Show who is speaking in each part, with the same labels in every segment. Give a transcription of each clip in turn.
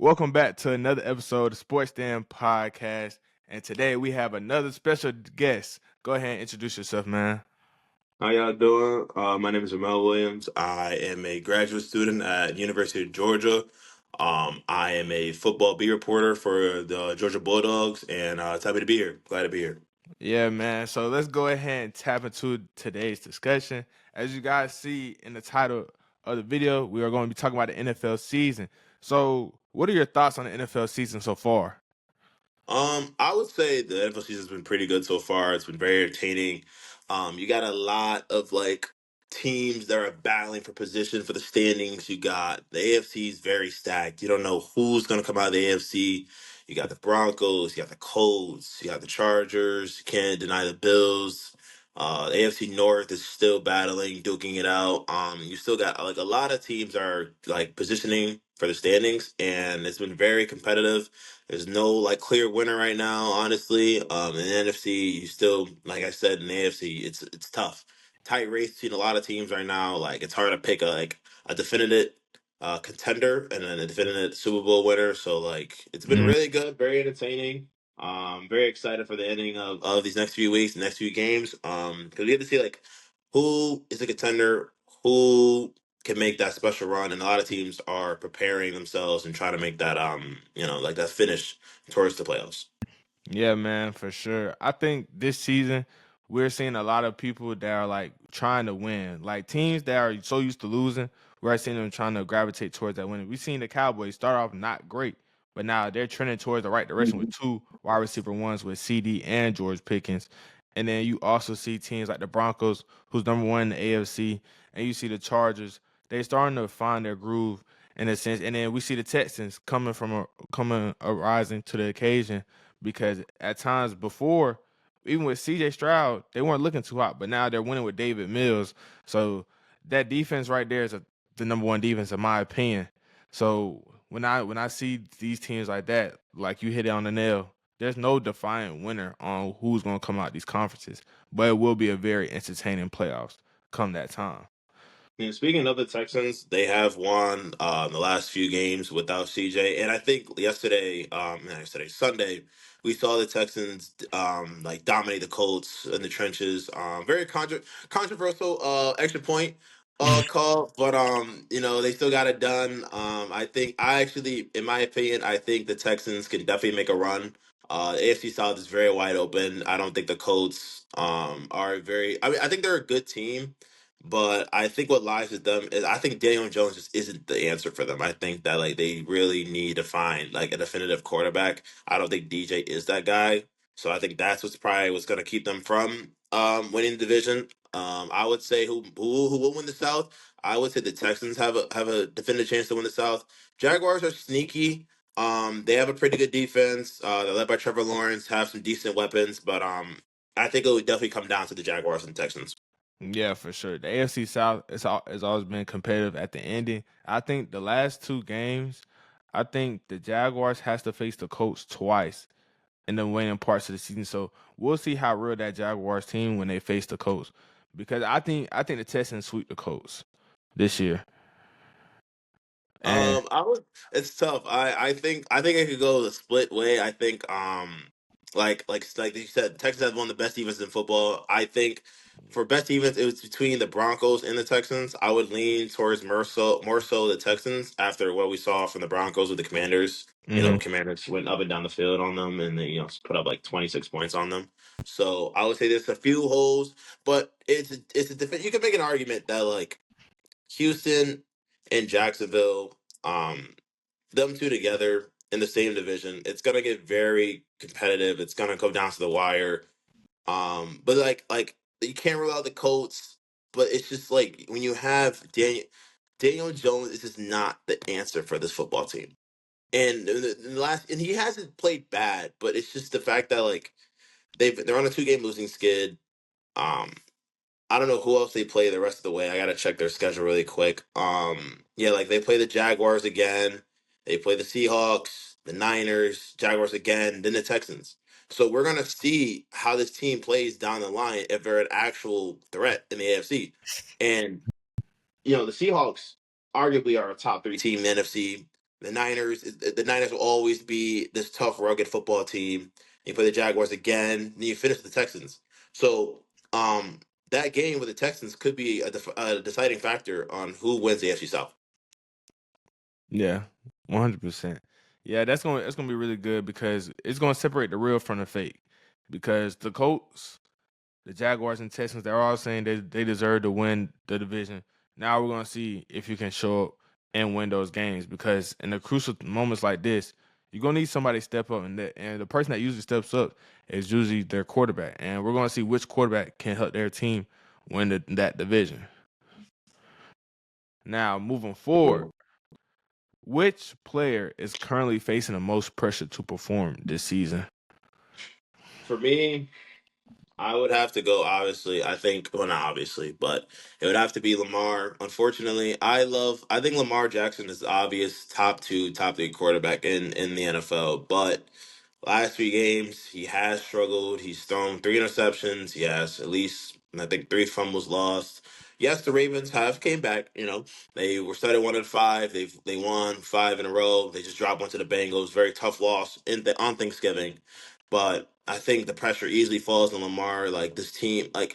Speaker 1: Welcome back to another episode of Sports Den Podcast. And today we have another special guest. Go ahead and introduce yourself, man.
Speaker 2: How y'all doing? My name is Romell Williams. I am a graduate student at University of Georgia. I am a football beat reporter for the Georgia Bulldogs, and it's happy to be here. Glad to be here.
Speaker 1: Yeah, man. So let's go ahead and tap into today's discussion. As you guys see in the title of the video, we are going to be talking about the NFL season. So, what are your thoughts on the NFL season so far?
Speaker 2: I would say the NFL season's been pretty good so far. It's been very entertaining. You got a lot of teams that are battling for position for the standings. You got the AFC is very stacked. You don't know who's going to come out of the AFC. You got the Broncos, you got the Colts, you got the Chargers. You can't deny the Bills. The AFC North is still battling, duking it out. You still got a lot of teams are positioning for the standings, and it's been very competitive. There's no clear winner right now, honestly. In the NFC, you still, like I said, in the AFC, it's tough. Tight race between a lot of teams right now. It's hard to pick a definitive contender and then a definitive Super Bowl winner. So it's been
Speaker 1: Mhm.
Speaker 2: really good, very entertaining. Very excited for the ending of these next few weeks, next few games. Because we get to see who is a contender, who can make that special run, and a lot of teams are preparing themselves and trying to make that that finish towards the playoffs.
Speaker 1: Yeah, man, for sure. I think this season we're seeing a lot of people that are trying to win. Like teams that are so used to losing, we're seeing them trying to gravitate towards that winning. We've seen the Cowboys start off not great, but now they're trending towards the right direction with two wide receiver ones with CD and George Pickens. And then you also see teams like the Broncos, who's number one in the AFC, and you see the Chargers. They're starting to find their groove in a sense. And then we see the Texans coming arising to the occasion because at times before, even with CJ Stroud, they weren't looking too hot, but now they're winning with David Mills. So that defense right there is the number one defense in my opinion. So when I see these teams like that, like you hit it on the nail, there's no defiant winner on who's going to come out these conferences, but it will be a very entertaining playoffs come that time.
Speaker 2: And speaking of the Texans, they have won the last few games without CJ, and I think Sunday, we saw the Texans dominate the Colts in the trenches. Very controversial extra point call, but they still got it done. In my opinion, I think the Texans can definitely make a run. The AFC South is very wide open. I don't think the Colts are very. I mean, I think they're a good team. But I think what lies with them is I think Daniel Jones just isn't the answer for them. I think that they really need to find a definitive quarterback. I don't think DJ is that guy. So I think that's what's gonna keep them from winning the division. I would say who will win the South? I would say the Texans have a definitive chance to win the South. Jaguars are sneaky. They have a pretty good defense. They're led by Trevor Lawrence, have some decent weapons, but I think it would definitely come down to the Jaguars and Texans.
Speaker 1: Yeah, for sure. The AFC South it's always been competitive at the ending. I think the last two games, I think the Jaguars has to face the Colts twice in the winning parts of the season. So we'll see how real that Jaguars team when they face the Colts. Because I think the Texans sweep the Colts this year. And
Speaker 2: I would. It's tough. I think it could go the split way. I think like you said, Texas has one of the best defenses in football. I think for best defense, it was between the Broncos and the Texans. I would lean towards more so the Texans after what we saw from the Broncos with the Commanders.
Speaker 1: mhm.
Speaker 2: Commanders went up and down the field on them, and they put up 26 points on them. So I would say there's a few holes, but it's a different. You can make an argument that Houston and Jacksonville, them two together in the same division, it's gonna get very competitive. It's gonna go down to the wire. But you can't rule out the Colts. But it's just when you have Daniel Jones is just not the answer for this football team. And in the last, and he hasn't played bad, but it's just the fact that they're on a 2 game losing skid. Um, I don't know who else they play the rest of the way. I gotta check their schedule really quick. Yeah, they play the Jaguars again. They play the Seahawks, the Niners, Jaguars again, then the Texans. So we're gonna see how this team plays down the line if they're an actual threat in the AFC. And the Seahawks arguably are a top 3 team in the NFC. The Niners will always be this tough, rugged football team. You play the Jaguars again, then you finish the Texans. So that game with the Texans could be a deciding factor on who wins the AFC South.
Speaker 1: Yeah, 100%. Yeah, that's gonna be really good because it's gonna separate the real from the fake. Because the Colts, the Jaguars, and Texans, they're all saying they deserve to win the division. Now we're gonna see if you can show up and win those games. Because in the crucial moments like this, you're gonna need somebody to step up, and the person that usually steps up is usually their quarterback. And we're gonna see which quarterback can help their team win that division. Now moving forward. Which player is currently facing the most pressure to perform this season?
Speaker 2: For me, I would have to go. Obviously, I think, well, not obviously, but it would have to be Lamar. Unfortunately, I think Lamar Jackson is the obvious top three quarterback in the NFL. But last three games, he has struggled. He's thrown three interceptions. He has at least, I think, three fumbles lost. Yes, the Ravens have came back. They were started 1-5. They won five in a row. They just dropped one to the Bengals. Very tough loss on Thanksgiving. But I think the pressure easily falls on Lamar. Like this team, but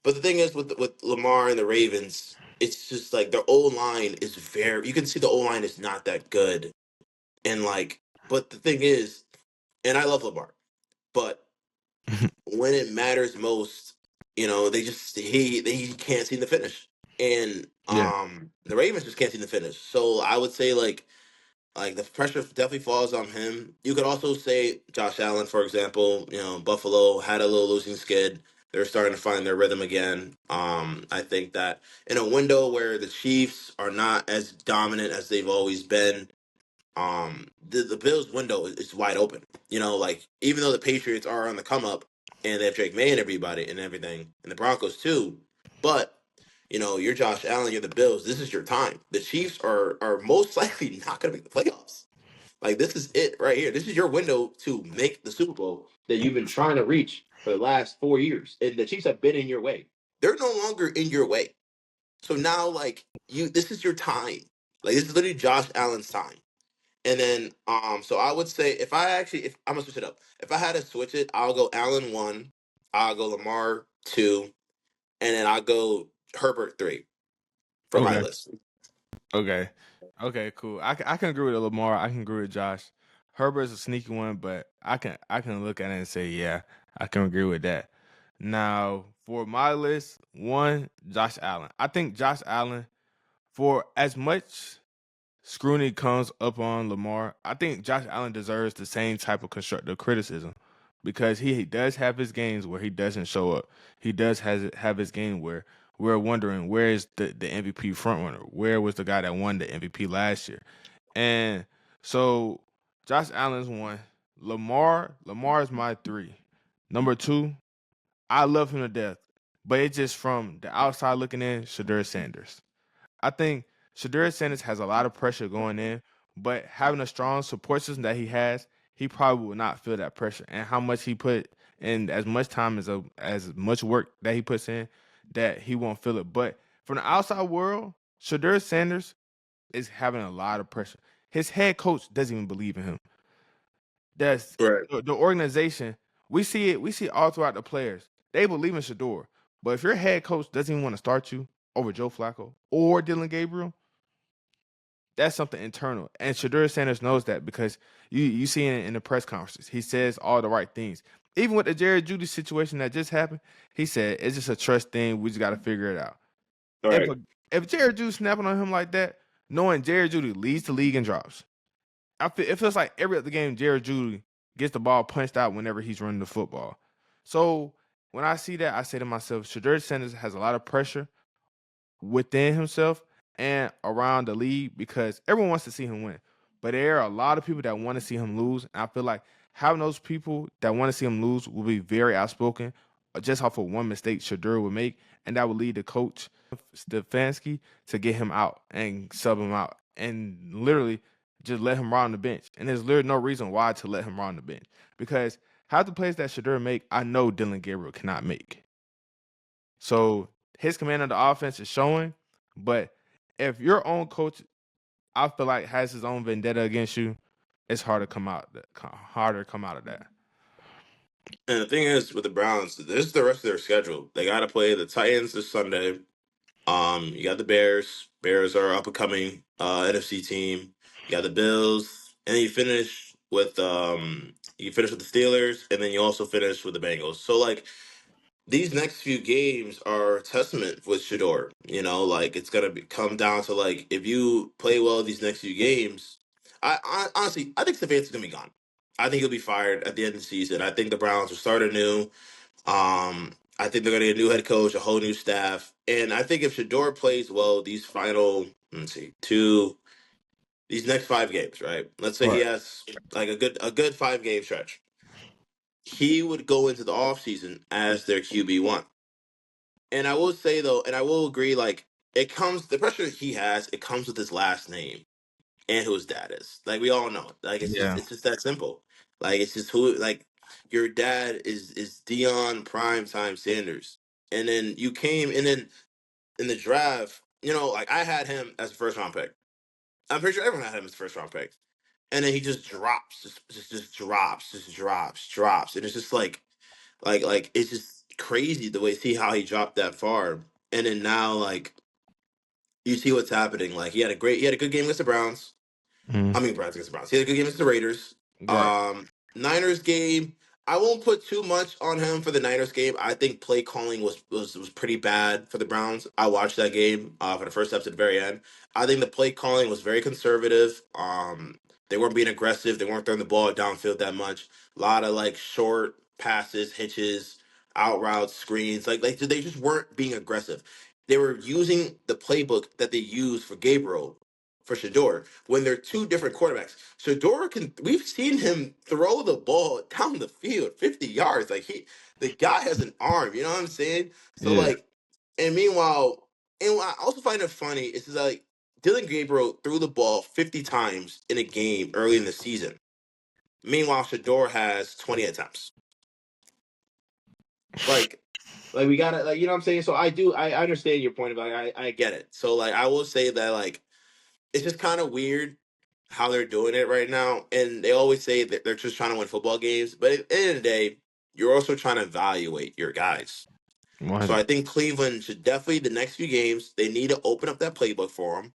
Speaker 2: the thing is with Lamar and the Ravens, it's just like their O line is very. You can see the O line is not that good, and but the thing is, and I love Lamar, but when it matters most, they just he can't seem to finish, and
Speaker 1: Yeah.
Speaker 2: the Ravens just can't seem to finish. So I would say the pressure definitely falls on him. You could also say Josh Allen, for example. Buffalo had a little losing skid. They're starting to find their rhythm again. I think that in a window where the Chiefs are not as dominant as they've always been, the Bills window is wide open. Even though the Patriots are on the come up and they have Drake May and everybody and everything, and the Broncos too, but you're Josh Allen, you're the Bills. This is your time. The Chiefs are most likely not going to make the playoffs. Like this is it right here. This is your window to make the Super Bowl that you've been trying to reach for the last 4 years, and the Chiefs have been in your way. They're no longer in your way. So now, this is your time. Like this is literally Josh Allen's time. And then, so I would say if I'm gonna switch it up, if I had to switch it, I'll go Allen one, I'll go Lamar two, and then I'll go Herbert three for my
Speaker 1: Okay.
Speaker 2: list.
Speaker 1: Okay. Okay. Cool. I can agree with Lamar. I can agree with Josh. Herbert's a sneaky one, but I can look at it and say, yeah, I can agree with that. Now for my list, one, Josh Allen. I think Josh Allen, for as much scrutiny comes up on Lamar, I think Josh Allen deserves the same type of constructive criticism because he does have his games where he doesn't show up. He does have his game where we're wondering where is the MVP frontrunner? Where was the guy that won the MVP last year? And so Josh Allen's one. Lamar is my three. Number two, I love him to death, but it's just from the outside looking in, Shadur Sanders. I think Shadur Sanders has a lot of pressure going in, but having a strong support system that he has, he probably will not feel that pressure. And how much he put in, as much time as much work that he puts in, that he won't feel it. But from the outside world, Shadur Sanders is having a lot of pressure. His head coach doesn't even believe in him. That's
Speaker 2: Right.
Speaker 1: the organization. We see it. We see it all throughout the players. They believe in Shador, but if your head coach doesn't even want to start you over Joe Flacco or Dylan Gabriel, that's something internal. And Shadur Sanders knows that because you see it in the press conferences. He says all the right things. Even with the Jared Judy situation that just happened, he said it's just a trust thing. We just got to figure it out.
Speaker 2: All
Speaker 1: If
Speaker 2: right.
Speaker 1: a, if Jared Judy snapping on him like that, knowing Jared Judy leads the league in drops, it feels like every other game Jared Judy gets the ball punched out whenever he's running the football. So when I see that, I say to myself, Shadur Sanders has a lot of pressure within himself and around the league because everyone wants to see him win. But there are a lot of people that want to see him lose. And I feel like having those people that want to see him lose will be very outspoken just off of one mistake Shadur would make. And that would lead the coach, Stefanski, to get him out and sub him out and literally just let him ride on the bench. And there's literally no reason why to let him ride on the bench because half the plays that Shadur make, I know Dylan Gabriel cannot make. So his command of the offense is showing, but if your own coach I feel like has his own vendetta against you, it's harder to come out of that.
Speaker 2: And the thing is with the Browns, this is the rest of their schedule. They got to play the Titans this Sunday. You got the Bears. Bears are up and coming NFC team. You got the Bills, and then you finish with the Steelers, and then you also finish with the Bengals. So like these next few games are a testament with Shador. You know, like it's gonna come down to like if you play well these next few games. I honestly I think Stefanski's gonna be gone. I think he'll be fired at the end of the season. I think the Browns will start anew. I think they're going to get a new head coach, a whole new staff, and I think if Shador plays well, these final, let's see, these next 5 games, right? Let's say he
Speaker 1: Right.
Speaker 2: has like a good 5 game stretch. He would go into the offseason as their QB1. And I will say though, and I will agree, like the pressure he has, it comes with his last name and who his dad is. Like we all know it. Like
Speaker 1: Yeah.
Speaker 2: it's just that simple. Like it's just who like your dad is Dion Primetime Sanders. And then you came and then in the draft, like I had him as a first round pick. I'm pretty sure everyone had him as a first round pick. And then he just drops, just drops, drops. And it's just like it's just crazy the way see how he dropped that far. And then now like you see what's happening. Like he had a good game against the Browns. I
Speaker 1: Mhm.
Speaker 2: mean, Browns against the Browns. He had a good game against the Raiders.
Speaker 1: Right.
Speaker 2: Niners game. I won't put too much on him for the Niners game. I think play calling was pretty bad for the Browns. I watched that game for the first steps at the very end. I think the play calling was very conservative. They weren't being aggressive. They weren't throwing the ball downfield that much. A lot of like short passes, hitches, out routes, screens. Like they just weren't being aggressive. They were using the playbook that they used for Gabriel for Shador when they're two different quarterbacks. Shador we've seen him throw the ball down the field 50 yards. Like the guy has an arm, you know what I'm saying? So
Speaker 1: Yeah.
Speaker 2: like, and meanwhile, and what I also find it funny is like Dylan Gabriel threw the ball 50 times in a game early in the season. Meanwhile, Shador has 20 attempts. Like, like we gotta like you know what I'm saying. So I understand your point about I get it. So like I will say that like it's just kind of weird how they're doing it right now. And they always say that they're just trying to win football games, but at the end of the day, you're also trying to evaluate your guys. So
Speaker 1: 100.
Speaker 2: I think Cleveland should definitely the next few games they need to open up that playbook for him.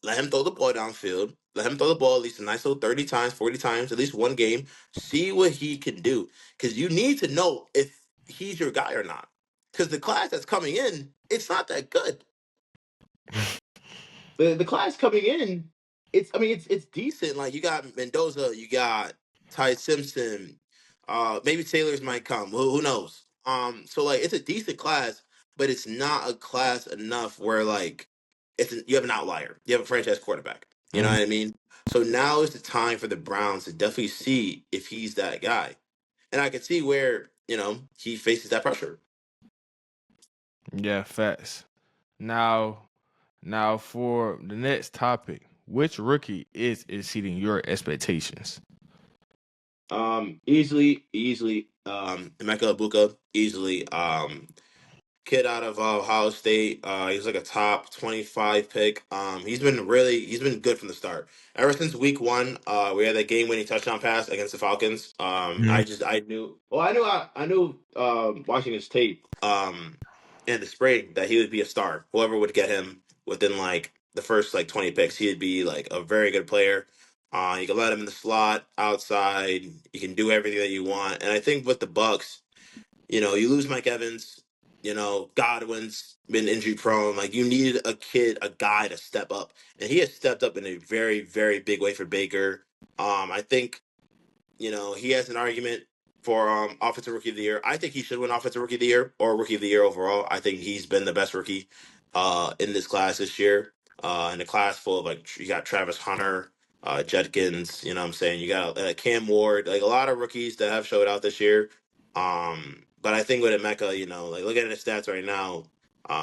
Speaker 2: Let him throw the ball downfield. Let him throw the ball at least a nice little 30 times, 40 times, at least one game. See what he can do. Because you need to know if he's your guy or not. Because the class that's coming in, it's not that good. The class coming in, it's decent. Like you got Mendoza, you got Ty Simpson, maybe Taylor's might come. Who knows? So like it's a decent class, but it's not a class enough where like you have an outlier. You have a franchise quarterback. You know
Speaker 1: Mhm.
Speaker 2: what I mean? So now is the time for the Browns to definitely see if he's that guy. And I can see where, he faces that pressure.
Speaker 1: Yeah, facts. Now, now for the next topic, which rookie is exceeding your expectations?
Speaker 2: Easily, Emeka Ibuka, easily. Kid out of Ohio State. He's like a top 25 pick. He's been good from the start. Ever since week one, we had that game winning touchdown pass against the Falcons.
Speaker 1: Mhm.
Speaker 2: I knew well I knew watching his tape in the spring that he would be a star. Whoever would get him within like the first like 20 picks, he'd be like a very good player. You can let him in the slot, outside. You can do everything that you want. And I think with the Bucks, you lose Mike Evans. Godwin's been injury prone. Like you needed a guy to step up, and he has stepped up in a very, very big way for Baker. I think he has an argument for offensive rookie of the year. I think he should win offensive rookie of the year or rookie of the year overall. I think he's been the best rookie in this class this year. In a class full of like you got Travis Hunter, Judkins, you know what I'm saying? You got Cam Ward, like a lot of rookies that have showed out this year. But I think with Emeka, like looking at his stats right now,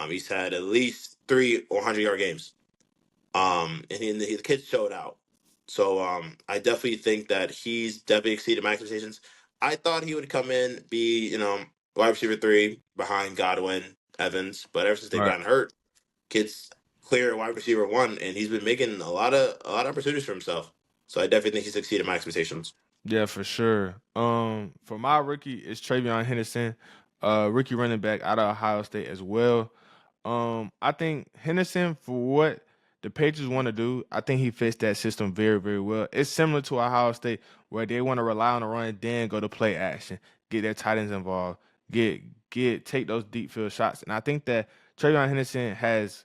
Speaker 2: he's had at least 3 or 100-yard games. The kids showed out. So I definitely think that he's definitely exceeded my expectations. I thought he would come in, be, wide receiver 3 behind Godwin, Evans, but ever since they've
Speaker 1: Right.
Speaker 2: gotten hurt, kids clear wide receiver one, and he's been making a lot of opportunities for himself. So I definitely think he's exceeded my expectations.
Speaker 1: Yeah, for sure. For my rookie, it's Travion Henderson, rookie running back out of Ohio State as well. I think Henderson, for what the Patriots want to do, I think he fits that system very, very well. It's similar to Ohio State where they want to rely on the run, then go to play action, get their tight ends involved, get take those deep field shots. And I think that Travion Henderson has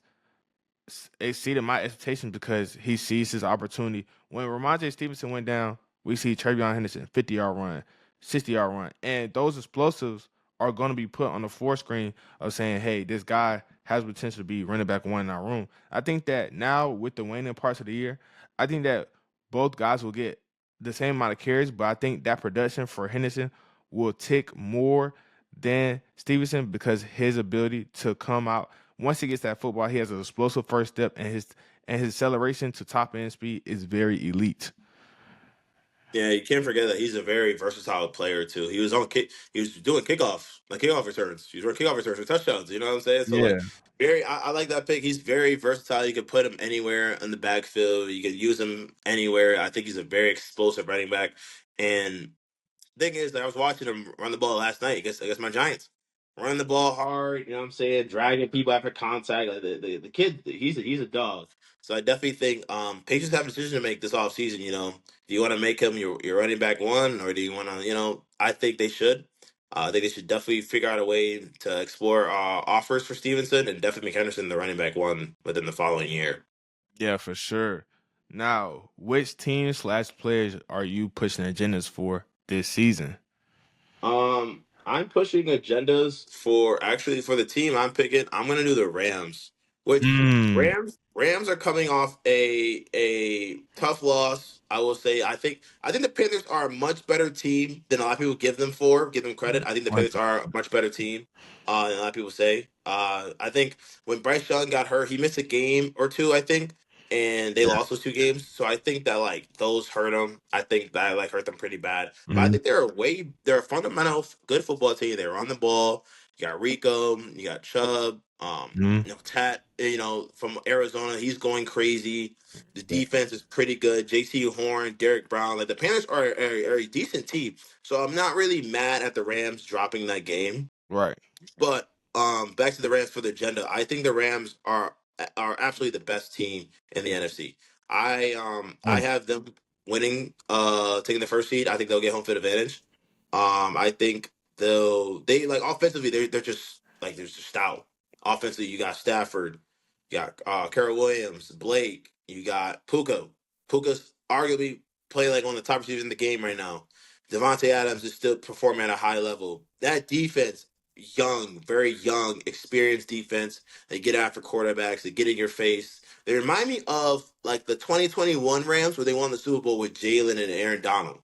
Speaker 1: exceeded my expectations because he sees his opportunity. When Ramondre Stevenson went down, we see Travion Henderson 50-yard run, 60-yard run, and those explosives are going to be put on the forescreen of saying, "Hey, this guy has potential to be running back one in our room." I think that now with the waning parts of the year, I think that both guys will get the same amount of carries, but I think that production for Henderson will tick more than Stevenson because his ability to come out once he gets that football, he has an explosive first step, and his acceleration to top end speed is very elite.
Speaker 2: Yeah, you can't forget that he's a very versatile player too. He was on kick. He was doing kickoffs, like kickoff returns. He was running kickoff returns for touchdowns. You know what I'm saying? So like,
Speaker 1: Yeah,
Speaker 2: very. I like that pick. He's very versatile. You can put him anywhere in the backfield. You can use him anywhere. I think he's a very explosive running back. And thing is that I was watching him run the ball last night against my Giants. Running the ball hard, you know what I'm saying, dragging people after contact. Like the kid, he's a dog. So I definitely think Patriots have a decision to make this offseason. Do you want to make him your running back one, or do you want to, I think they should. I think they should definitely figure out a way to explore offers for Stevenson and definitely make Henderson the running back one within the following year.
Speaker 1: yeah, for sure. Now, which team slash players are you pushing agendas for this season?
Speaker 2: I'm pushing agendas for the team I'm picking. I'm gonna do the Rams, which
Speaker 1: Mm,
Speaker 2: Rams are coming off a tough loss. I will say I think the Panthers are a much better team than a lot of people give them credit. I think the Panthers are a much better team than a lot of people say. I think when Bryce Young got hurt, he missed a game or two, I think, and they
Speaker 1: yeah.
Speaker 2: lost those two games. So I think that like those hurt them. I think that like hurt them pretty bad. But I
Speaker 1: Mm,
Speaker 2: think they're a fundamental good football team. They're on the ball. You got Rico, you got Chubb,
Speaker 1: mm,
Speaker 2: Tat, from Arizona, he's going crazy. The
Speaker 1: yeah,
Speaker 2: defense is pretty good. JC Horn, Derek Brown, like the Panthers are a decent team. So I'm not really mad at the Rams dropping that game.
Speaker 1: right.
Speaker 2: But back to the Rams for the agenda. I think the Rams are absolutely the best team in the NFC. I
Speaker 1: Mm,
Speaker 2: have them winning, taking the first seed. I think they'll get home field advantage. I think they like offensively they're just like they're just stout. Offensively, you got Stafford, you got Carol Williams, Blake, you got Puka. Puka's arguably playing like one of the top receivers in the game right now. Devontae Adams is still performing at a high level. That defense, young, very young, experienced defense. They get after quarterbacks. They get in your face. They remind me of like the 2021 Rams where they won the Super Bowl with Jalen and Aaron Donald.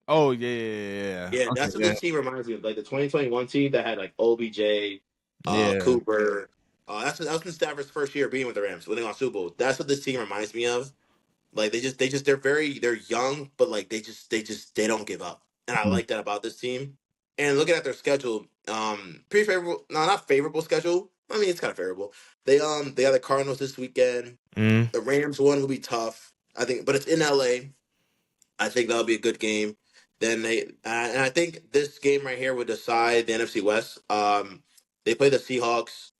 Speaker 1: oh yeah, yeah, yeah, yeah.
Speaker 2: Yeah,
Speaker 1: Okay,
Speaker 2: that's what
Speaker 1: yeah,
Speaker 2: this team reminds me of. Like the 2021 team that had like OBJ,
Speaker 1: yeah.
Speaker 2: Cooper. That was been Stafford's first year being with the Rams, winning on Super Bowl. That's what this team reminds me of. Like they're young, but like they don't give up, and I
Speaker 1: Mm,
Speaker 2: like that about this team. And looking at their schedule, pretty favorable. No, not favorable schedule. I mean, it's kind of favorable. They have the Cardinals this weekend.
Speaker 1: mm,
Speaker 2: The Rams one will be tough, I think, but it's in LA. I think that'll be a good game. Then and I think this game right here would decide the NFC West. They play the Seahawks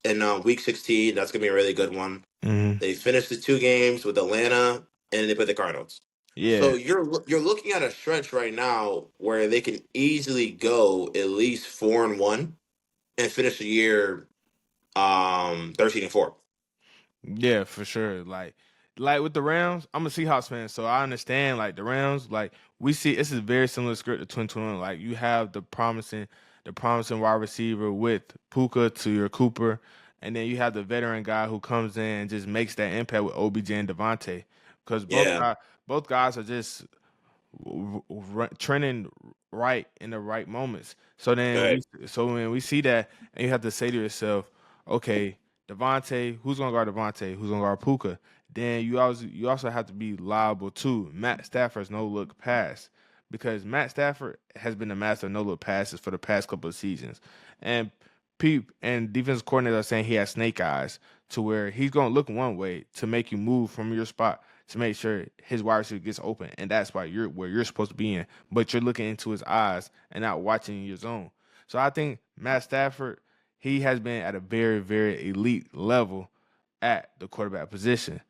Speaker 2: in Week 16. That's gonna be a really good one.
Speaker 1: mm,
Speaker 2: They finished the two games with Atlanta, and they play the Cardinals.
Speaker 1: yeah.
Speaker 2: So you're looking at a stretch right now where they can easily go at least 4-1 and finish the year 13-4.
Speaker 1: Yeah, for sure. Like with the Rams, I'm a Seahawks fan, so I understand. Like the Rams, like we see, this is very similar script to 2021. Like you have the promising wide receiver with Puka to your Cooper, and then you have the veteran guy who comes in and just makes that impact with OBJ and Devontae, because
Speaker 2: Yeah,
Speaker 1: both guys are just trending right in the right moments.
Speaker 2: right.
Speaker 1: So when we see that, and you have to say to yourself, okay, Devontae, who's gonna guard Devontae? Who's gonna guard Puka? Then you also have to be liable too. Matt Stafford's no look pass because Matt Stafford has been the master of no look passes for the past couple of seasons, and peep and defense coordinator are saying he has snake eyes to where he's gonna look one way to make you move from your spot to make sure his wide receiver gets open, and that's why you're where you're supposed to be in. But you're looking into his eyes and not watching your zone. So I think Matt Stafford, he has been at a very, very elite level at the quarterback position.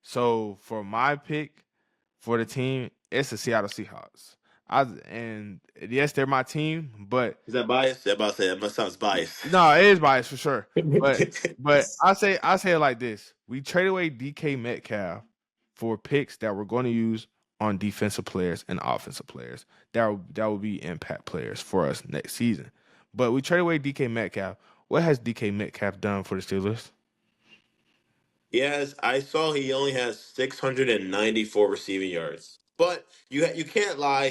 Speaker 1: So for my pick for the team, it's the Seattle Seahawks. And yes, they're my team, but
Speaker 2: Is that biased? I'm about to say that must sounds biased.
Speaker 1: no, it is biased for sure. But I say it like this: we traded away DK Metcalf for picks that we're going to use on defensive players and offensive players that will be impact players for us next season. But we traded away DK Metcalf. What has DK Metcalf done for the Steelers?
Speaker 2: Yes, I saw he only has 694 receiving yards. But you can't lie.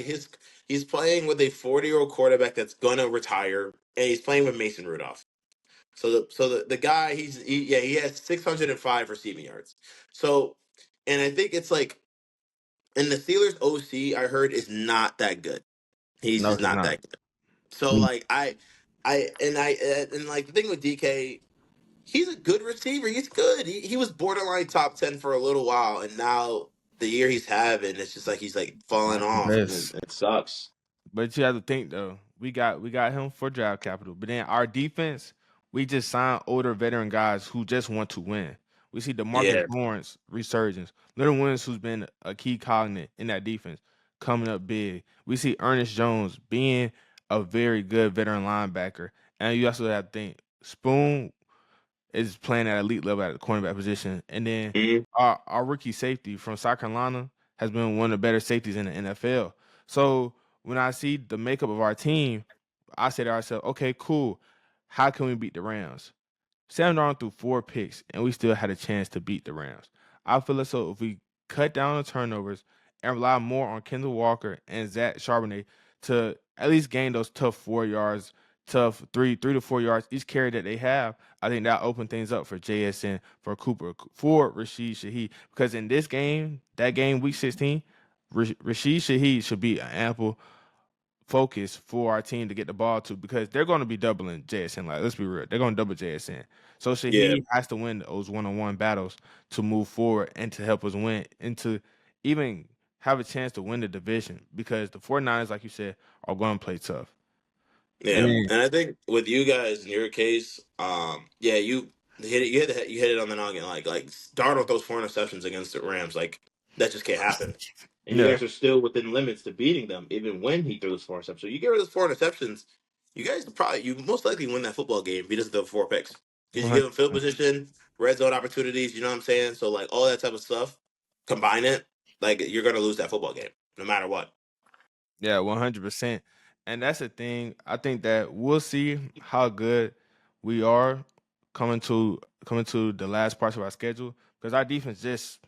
Speaker 2: He's playing with a 40-year-old quarterback that's gonna retire, and he's playing with Mason Rudolph. So the guy he has 605 receiving yards. So and I think it's like and the Steelers OC I heard is not that good. He's
Speaker 1: No,
Speaker 2: just
Speaker 1: he's
Speaker 2: not
Speaker 1: not.
Speaker 2: that good. So like I like the thing with DK, he's a good receiver. He's good. He was borderline top 10 for a little while, and now the year he's having, it's just like he's like falling
Speaker 1: Not the
Speaker 2: off, and
Speaker 1: best.
Speaker 2: it sucks.
Speaker 1: But you have to think though, we got him for draft capital. But then our defense, we just signed older veteran guys who just want to win. We see Demarcus
Speaker 2: Yeah.
Speaker 1: Lawrence resurgence. Little Wins, who's been a key cognate in that defense, coming up big. We see Ernest Jones being a very good veteran linebacker. And you also have to think Spoon is playing at elite level at the cornerback position. And then
Speaker 2: Mhm.
Speaker 1: our rookie safety from South Carolina has been one of the better safeties in the NFL. So when I see the makeup of our team, I say to ourselves, okay, cool. How can we beat the Rams? Sam Darnold threw 4 picks, and we still had a chance to beat the Rams. I feel as so if we cut down on turnovers and rely more on Kendall Walker and Zach Charbonnet to at least gain those tough 4 yards, tough 3 to 4 yards each carry that they have, I think that open things up for JSN, for Cooper, for Rashid Shaheed. Because in this game, that game week 16, Rashid Shaheed should be an ample focus for our team to get the ball to because they're going to be doubling JSN. Like, let's be real, they're going to double JSN. So
Speaker 2: Yeah.
Speaker 1: Shaheed has to win those one-on-one battles to move forward and to help us win and to even have a chance to win the division because the 49ers, like you said, are going to play tough. And
Speaker 2: Yeah,
Speaker 1: then,
Speaker 2: and I think with you guys in your case, yeah, you hit it. You hit it on the noggin. Like Darnold throws 4 interceptions against the Rams. Like that just can't happen. And you
Speaker 1: yeah,
Speaker 2: guys are still within limits to beating them, even when he throws 4 interceptions. So you get rid of those 4 interceptions, you most likely win that football game if he doesn't throw 4 picks because you give him field
Speaker 1: 100%.
Speaker 2: position, red zone opportunities. You know what I'm saying? So like all that type of stuff, combine it, like you're gonna lose that football game no matter what.
Speaker 1: Yeah, 100%. And that's the thing. I think that we'll see how good we are coming to the last parts of our schedule because our defense just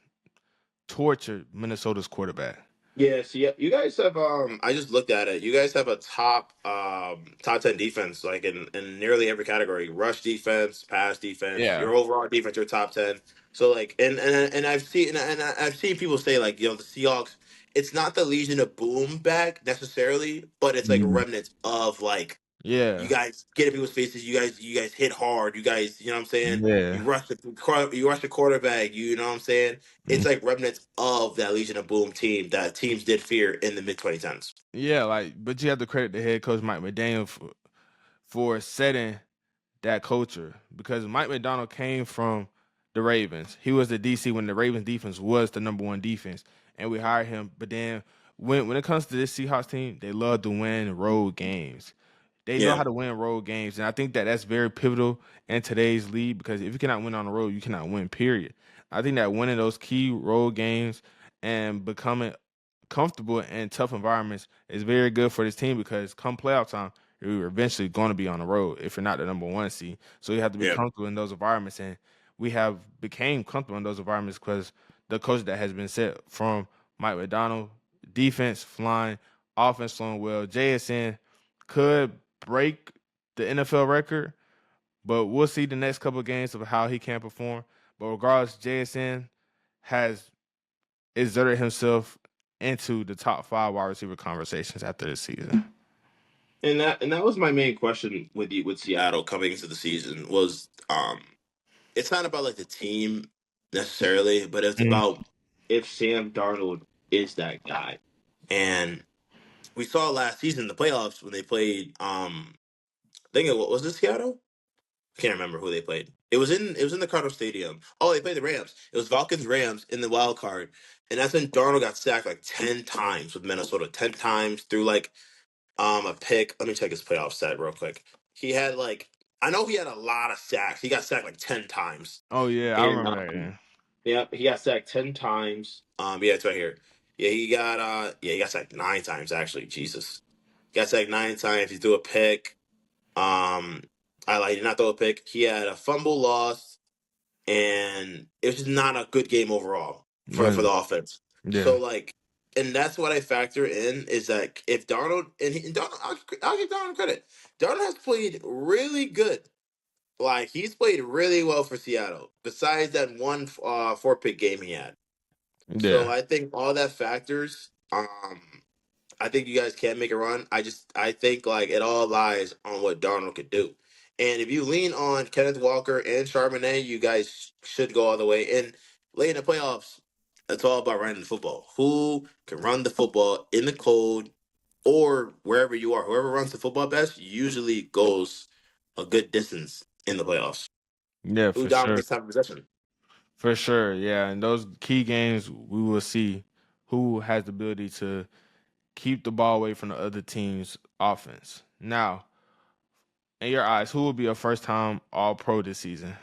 Speaker 1: tortured Minnesota's quarterback.
Speaker 2: Yeah, so yeah, you guys have I just looked at it. You guys have a top 10 defense like in nearly every category. Rush defense, pass defense,
Speaker 1: Yeah.
Speaker 2: your overall defense, your top 10. So like and I've seen people say like, the Seahawks, it's not the Legion of Boom back necessarily, but it's like
Speaker 1: Mhm.
Speaker 2: remnants of like you
Speaker 1: Yeah.
Speaker 2: guys get in people's faces. You guys hit hard. You guys, you know what I'm saying.
Speaker 1: Yeah.
Speaker 2: You rush the quarterback. You know what I'm saying. It's
Speaker 1: Mhm.
Speaker 2: like remnants of that Legion of Boom team that teams did fear in the mid 2010s.
Speaker 1: Yeah, like, but you have to credit the head coach Mike McDaniel for setting that culture because Mike McDonald came from the Ravens. He was the DC when the Ravens defense was the number one defense, and we hired him. But then when it comes to this Seahawks team, they love to win road games. They know
Speaker 2: Yeah,
Speaker 1: how to win road games, and I think that that's very pivotal in today's league because if you cannot win on the road, you cannot win. Period. I think that winning those key road games and becoming comfortable in tough environments is very good for this team because come playoff time, you're eventually going to be on the road if you're not the number one seed. So you have to be
Speaker 2: yeah,
Speaker 1: comfortable in those environments, and we have became comfortable in those environments because the coach that has been set from Mike McDonald, defense flying, offense flowing well. JSN could break the NFL record, but we'll see the next couple of games of how he can perform. But regardless, JSN has exerted himself into the top 5 wide receiver conversations after this season.
Speaker 2: And that was my main question with you with Seattle coming into the season was it's not about like the team necessarily, but it's
Speaker 1: Mhm.
Speaker 2: about if Sam Darnold is that guy. And we saw last season in the playoffs when they played I think it was it Seattle? I can't remember who they played. It was in the Cardinal Stadium. Oh, they played the Rams. It was Falcons Rams in the wild card. And that's when Darnold got sacked like 10 times with Minnesota. 10 times through like a pick. Let me check his playoff stat real quick. He had like I know he had a lot of sacks. He got sacked like 10 times.
Speaker 1: Oh yeah, I
Speaker 2: And
Speaker 1: remember that. Yeah.
Speaker 2: yeah, he got sacked 10 times. Yeah, it's right here. Yeah, he got sacked 9 times actually. Jesus. He got sacked 9 times. He threw a pick. He did not throw a pick. He had a fumble loss, and it was just not a good game overall for
Speaker 1: Wasn't
Speaker 2: the offense.
Speaker 1: yeah.
Speaker 2: So like, and that's what I factor in is that if Darnold and Darnold, I'll give Darnold credit. Darnold has played really good. Like he's played really well for Seattle. Besides that one four pick game he had. So
Speaker 1: Yeah.
Speaker 2: I think all that factors. I think you guys can make a run. I think like it all lies on what Darnold could do. And if you lean on Kenneth Walker and Charbonnet, you guys should go all the way. And late in the playoffs, it's all about running the football. Who can run the football in the cold or wherever you are? Whoever runs the football best usually goes a good distance in the playoffs.
Speaker 1: Yeah,
Speaker 2: Who
Speaker 1: for sure.
Speaker 2: dominates time of possession?
Speaker 1: For sure. Yeah. In those key games we will see who has the ability to keep the ball away from the other team's offense. Now, in your eyes, who will be a first time all pro this season?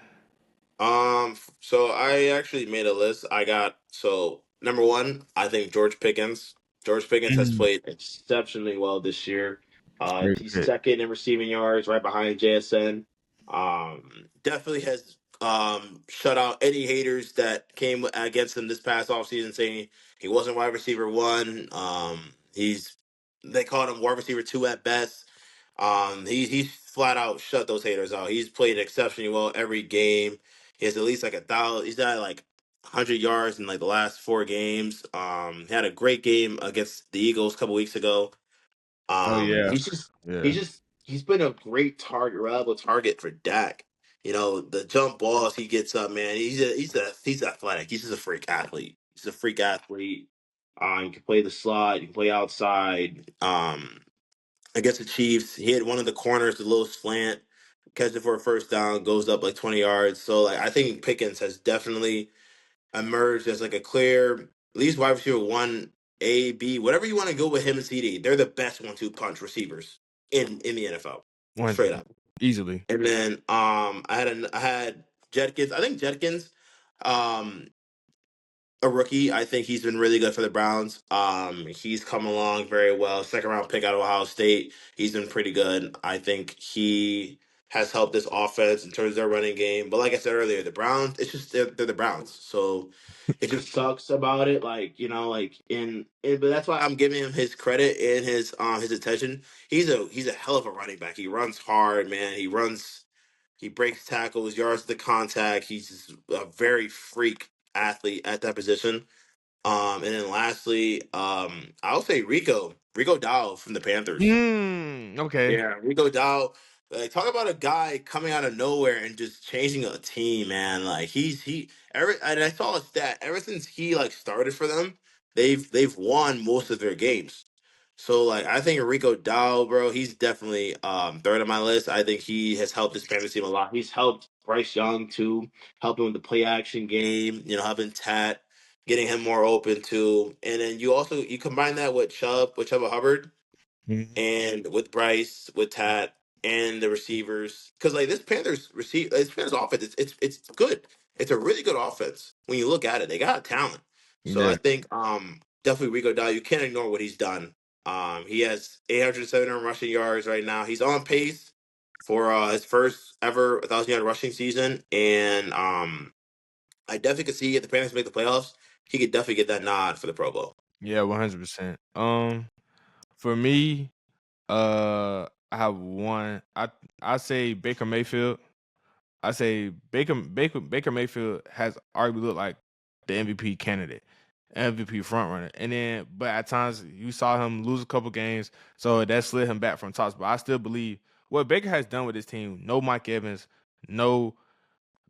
Speaker 2: So I actually made a list. I got so number one, I think George Pickens. George Pickens has
Speaker 1: Mm.
Speaker 2: played exceptionally well this year.
Speaker 1: Great
Speaker 2: He's
Speaker 1: pick.
Speaker 2: second in receiving yards, right behind JSN. Definitely has shut out any haters that came against him this past offseason saying he wasn't wide receiver one. He's they called him wide receiver two at best. He's flat out shut those haters out. He's played exceptionally well every game. He has at least like 1,000. He's got like 100 yards in like the last 4 games. He had a great game against the Eagles a couple weeks ago.
Speaker 1: Oh yeah.
Speaker 2: He's just
Speaker 1: Yeah.
Speaker 2: he's been a great target, reliable target for Dak. You know the jump balls he gets up, man. He's athletic. He's just a freak athlete. He's a freak athlete. You can play the slot. You can play outside. Against the Chiefs, he hit one of the corners, the little slant, catch it for a first down, goes up like 20 yards. So like I think Pickens has definitely emerged as like a clear, at least wide receiver one, A, B, whatever you want to go with him and CD. They're the best one-two punch receivers in the NFL, straight
Speaker 1: 100
Speaker 2: up.
Speaker 1: easily.
Speaker 2: And then I had Jetkins. I think Jetkins. Um, a rookie. I think he's been really good for the Browns. He's come along very well. Second round pick out of Ohio State. He's been pretty good. I think he has helped this offense in terms of their running game. But like I said earlier, the Browns, it's just they're the Browns. So it just sucks about it. Like, but that's why I'm giving him his credit and his attention. He's a hell of a running back. He runs hard, man. He breaks tackles, yards to contact. He's just a very freak athlete at that position. And then lastly, I'll say Rico Dow from the Panthers.
Speaker 1: Okay.
Speaker 2: Yeah, Rico Dow. Like, talk about a guy coming out of nowhere and just changing a team, man. Like and I saw a stat. Ever since he like started for them, they've won most of their games. So like I think Rico Dow, bro, he's definitely third on my list. I think he has helped this Panthers team a lot. He's helped Bryce Young too, helping with the play action game. Helping Tat, getting him more open too. And then you combine that with Chuba Hubbard
Speaker 1: Mhm.
Speaker 2: and with Bryce, with Tat, and the receivers. Because like this Panthers offense, it's good. It's a really good offense when you look at it. They got talent. So I
Speaker 1: Yeah.
Speaker 2: think definitely Rico Dowd. You can't ignore what he's done. He has 807 rushing yards right now. He's on pace for his first ever 1,000 yard rushing season, and I definitely could see if the Panthers make the playoffs, he could definitely get that nod for the Pro Bowl.
Speaker 1: Yeah, 100%. For me, I have one. I say Baker Mayfield. I say Baker Mayfield has arguably looked like the MVP candidate. MVP front runner. And then, but at times you saw him lose a couple games, so that slid him back from tops. But I still believe what Baker has done with his team. No Mike Evans, no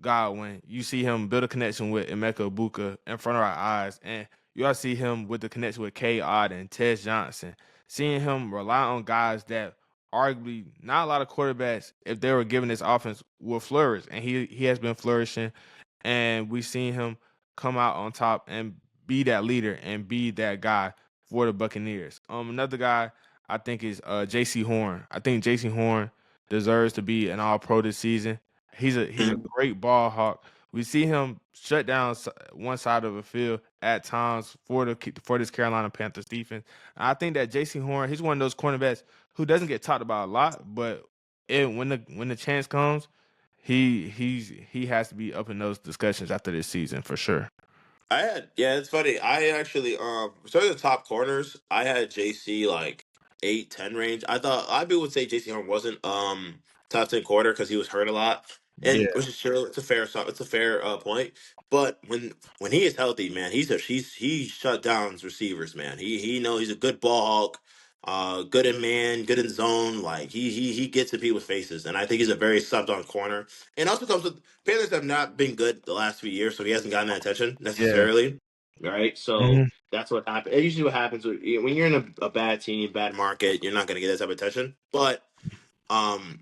Speaker 1: Godwin. You see him build a connection with Emeka Ibuka in front of our eyes, and you all see him with the connection with K. Odd and Tez Johnson. Seeing him rely on guys that arguably not a lot of quarterbacks, if they were given this offense, will flourish, and he has been flourishing, and we've seen him come out on top and be that leader and be that guy for the Buccaneers. Another guy I think is J.C. Horn. I think J.C. Horn deserves to be an All Pro this season. He's a
Speaker 2: Mhm.
Speaker 1: great ball hawk. We see him shut down one side of the field at times for this Carolina Panthers defense. I think that J.C. Horn, he's one of those cornerbacks who doesn't get talked about a lot, but when the chance comes, he has to be up in those discussions after this season for sure.
Speaker 2: Yeah, it's funny. I actually so the top corners, I had JC like 8, 10 range. I thought a lot of people would say JC Horn wasn't top 10 quarter because he was hurt a lot. And
Speaker 1: Yeah,
Speaker 2: which is true, it's a fair point. But when he is healthy, man, he shut down receivers, man. He knows he's a good ball hawk, good in man, good in zone. Like he gets in people's faces, and I think he's a very slept on corner. And also comes with Panthers have not been good the last few years, so he hasn't gotten that attention
Speaker 1: yeah,
Speaker 2: necessarily. Right, so
Speaker 1: mhm,
Speaker 2: that's what happens. Usually, what happens when you're in a bad team, bad market, you're not going to get that type of attention. But um,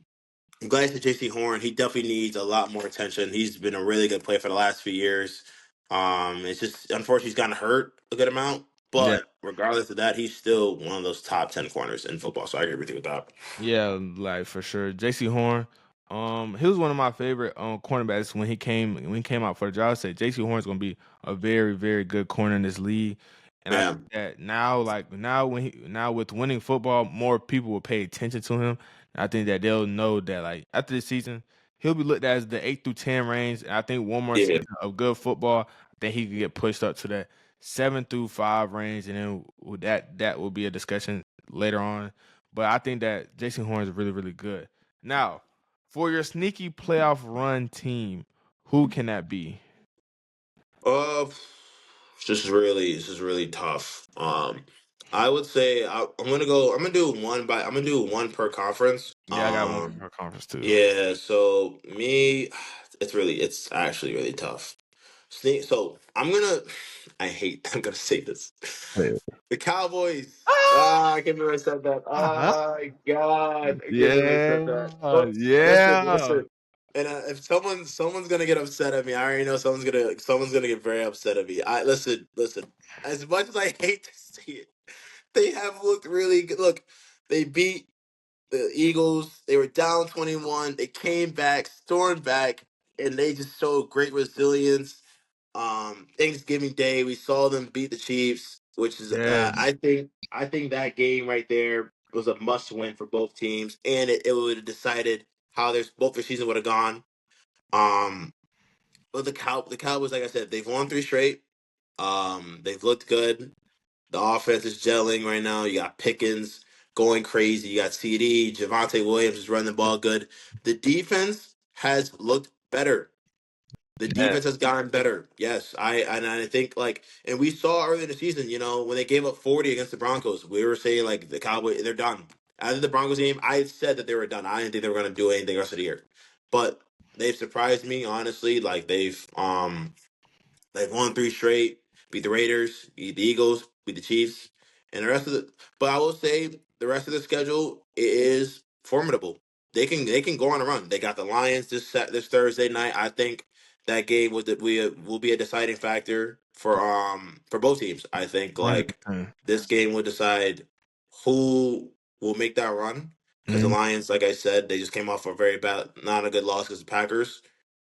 Speaker 2: I'm glad to JC Horn. He definitely needs a lot more attention. He's been a really good player for the last few years. It's just unfortunately he's gotten hurt a good amount.
Speaker 1: yeah.
Speaker 2: But regardless of that, he's still one of those top 10 corners in football. So I agree with you with that.
Speaker 1: Yeah, like for sure. J.C. Horn, he was one of my favorite cornerbacks when he came out for the job. I said J.C. Horn's gonna be a very, very good corner in this league. And I
Speaker 2: Yeah,
Speaker 1: think that now, like now with winning football, more people will pay attention to him. And I think that they'll know that like after this season, he'll be looked at as the 8 through 10 range. And I think one more
Speaker 2: yeah.
Speaker 1: season of good football, I think he could get pushed up to that 7 through 5 range, and then that will be a discussion later on, but I think that Jason Horn is really, really good. Now, for your sneaky playoff run team, who can that be?
Speaker 2: Uh, this is really tough. I would say I'm gonna do one per conference.
Speaker 1: Yeah, I got one for our conference too.
Speaker 2: Yeah. So me, it's actually really tough. So I'm gonna say this.
Speaker 1: Wait.
Speaker 2: The Cowboys.
Speaker 1: Ah!
Speaker 2: I can't believe I said that.
Speaker 1: Uh-huh.
Speaker 2: Oh my God, I can't believe I said that.
Speaker 1: Yeah,
Speaker 2: But
Speaker 1: yeah,
Speaker 2: listen. And if someone's gonna get upset at me, I already know someone's gonna get very upset at me. I listen. As much as I hate to see it, they have looked really good. Look, they beat the Eagles. They were down 21. They came back, stormed back, and they just showed great resilience. Thanksgiving Day, we saw them beat the Chiefs, which is
Speaker 1: yeah,
Speaker 2: I think that game right there was a must win for both teams, and it would have decided how their both their season would have gone. Um, but the Cowboys, like I said, they've won 3 straight. They've looked good. The offense is gelling right now. You got Pickens going crazy. You got CD. Javante Williams is running the ball good. The defense has looked better. The
Speaker 1: yeah,
Speaker 2: defense has gotten better. Yes, I think and we saw early in the season, when they gave up 40 against the Broncos, we were saying like the Cowboys they're done. After the Broncos game, I said that they were done. I didn't think they were going to do anything else of the year, but they've surprised me honestly. Like they've won 3 straight, beat the Raiders, beat the Eagles, beat the Chiefs, and the rest of the. But I will say the rest of the schedule is formidable. They can go on a run. They got the Lions this Thursday night. I think that game will be a deciding factor for both teams. I think like
Speaker 1: 100%.
Speaker 2: this game will decide who will make that run because the
Speaker 1: Mhm.
Speaker 2: Lions, like I said, they just came off a very bad, not a good loss against the Packers.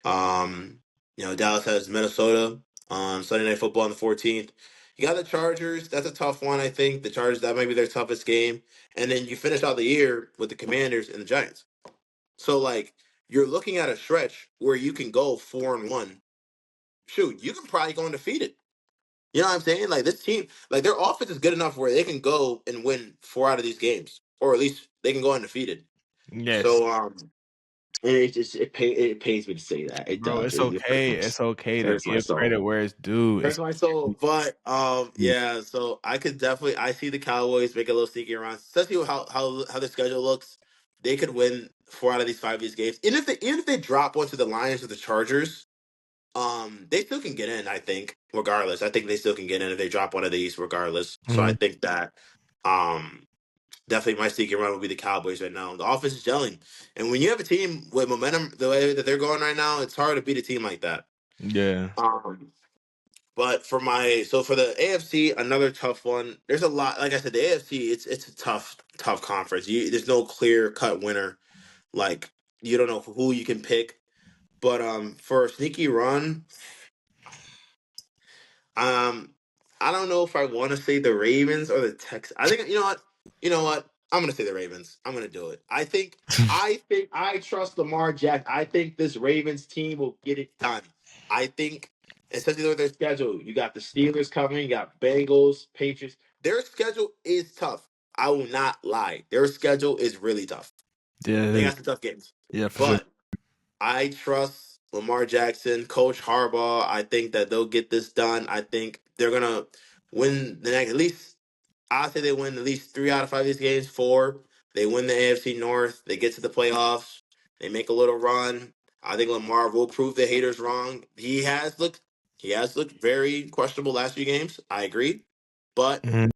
Speaker 2: Um, Dallas has Minnesota on Sunday Night Football on the 14th. You got the Chargers. That's a tough one, I think. The Chargers, that might be their toughest game. And then you finish out the year with the Commanders and the Giants. So, like, you're looking at a stretch where you can go 4-1. Shoot, you can probably go undefeated. You know what I'm saying? Like, this team, like, their offense is good enough where they can go and win 4 out of these games, or at least they can go undefeated.
Speaker 1: Yes.
Speaker 2: So, and it pays me to say that. It
Speaker 1: Bro,
Speaker 2: does.
Speaker 1: it's
Speaker 2: It
Speaker 1: okay. It's okay to
Speaker 2: hurts my
Speaker 1: give
Speaker 2: soul.
Speaker 1: credit where it's due. It's
Speaker 2: Hurts my soul.
Speaker 1: okay.
Speaker 2: But yeah, so I could definitely I see the Cowboys make a little sneaky run, especially with how their schedule looks. They could win 4 out of these 5 of these games. Even if they drop one to the Lions or the Chargers, they still can get in, I think, regardless. I think they still can get in if they drop one of these regardless. So I
Speaker 1: Mhm.
Speaker 2: think that um definitely my sneaky run would be the Cowboys right now. The offense is gelling. And when you have a team with momentum the way that they're going right now, it's hard to beat a team like that.
Speaker 1: Yeah.
Speaker 2: Um but for the AFC, another tough one. There's a lot. Like I said, the AFC, it's a tough conference. There's no clear cut winner. Like you don't know who you can pick. But for a sneaky run, um, I don't know if I want to say the Ravens or the Texans. I think you know what. You know what? I'm gonna say the Ravens. I'm gonna do it. I think I trust Lamar Jack. I think this Ravens team will get it done. I think, especially with their schedule, you got the Steelers coming, you got Bengals, Patriots. Their schedule is tough. I will not lie. Their schedule is really tough. They
Speaker 1: Yeah.
Speaker 2: got some tough games,
Speaker 1: Yeah, for sure.
Speaker 2: but I trust Lamar Jackson, Coach Harbaugh. I think that they'll get this done. I think they're gonna win the next. At least I'll say they win at least 3 out of 5 of these games. 4. They win the AFC North. They get to the playoffs. They make a little run. I think Lamar will prove the haters wrong. He has looked very questionable last few games. I agree, but
Speaker 1: Mhm.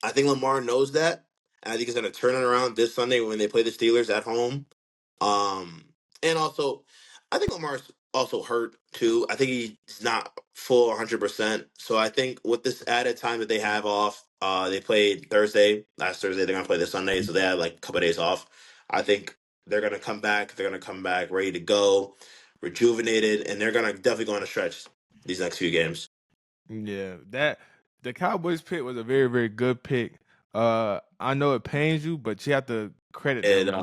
Speaker 2: I think Lamar knows that, and I think he's going to turn it around this Sunday when they play the Steelers at home. Um, and also, I think Lamar's also hurt too. I think he's not full 100%. So I think with this added time that they have off, they played last Thursday. They're going to play this Sunday, so they had like a couple of days off. I think they're going to come back. They're going to come back ready to go, rejuvenated, and they're going to definitely go on a stretch these next few games.
Speaker 1: Yeah, that the Cowboys pick was a very, very good pick. I know it pains you, but you have to credit
Speaker 2: And
Speaker 1: them.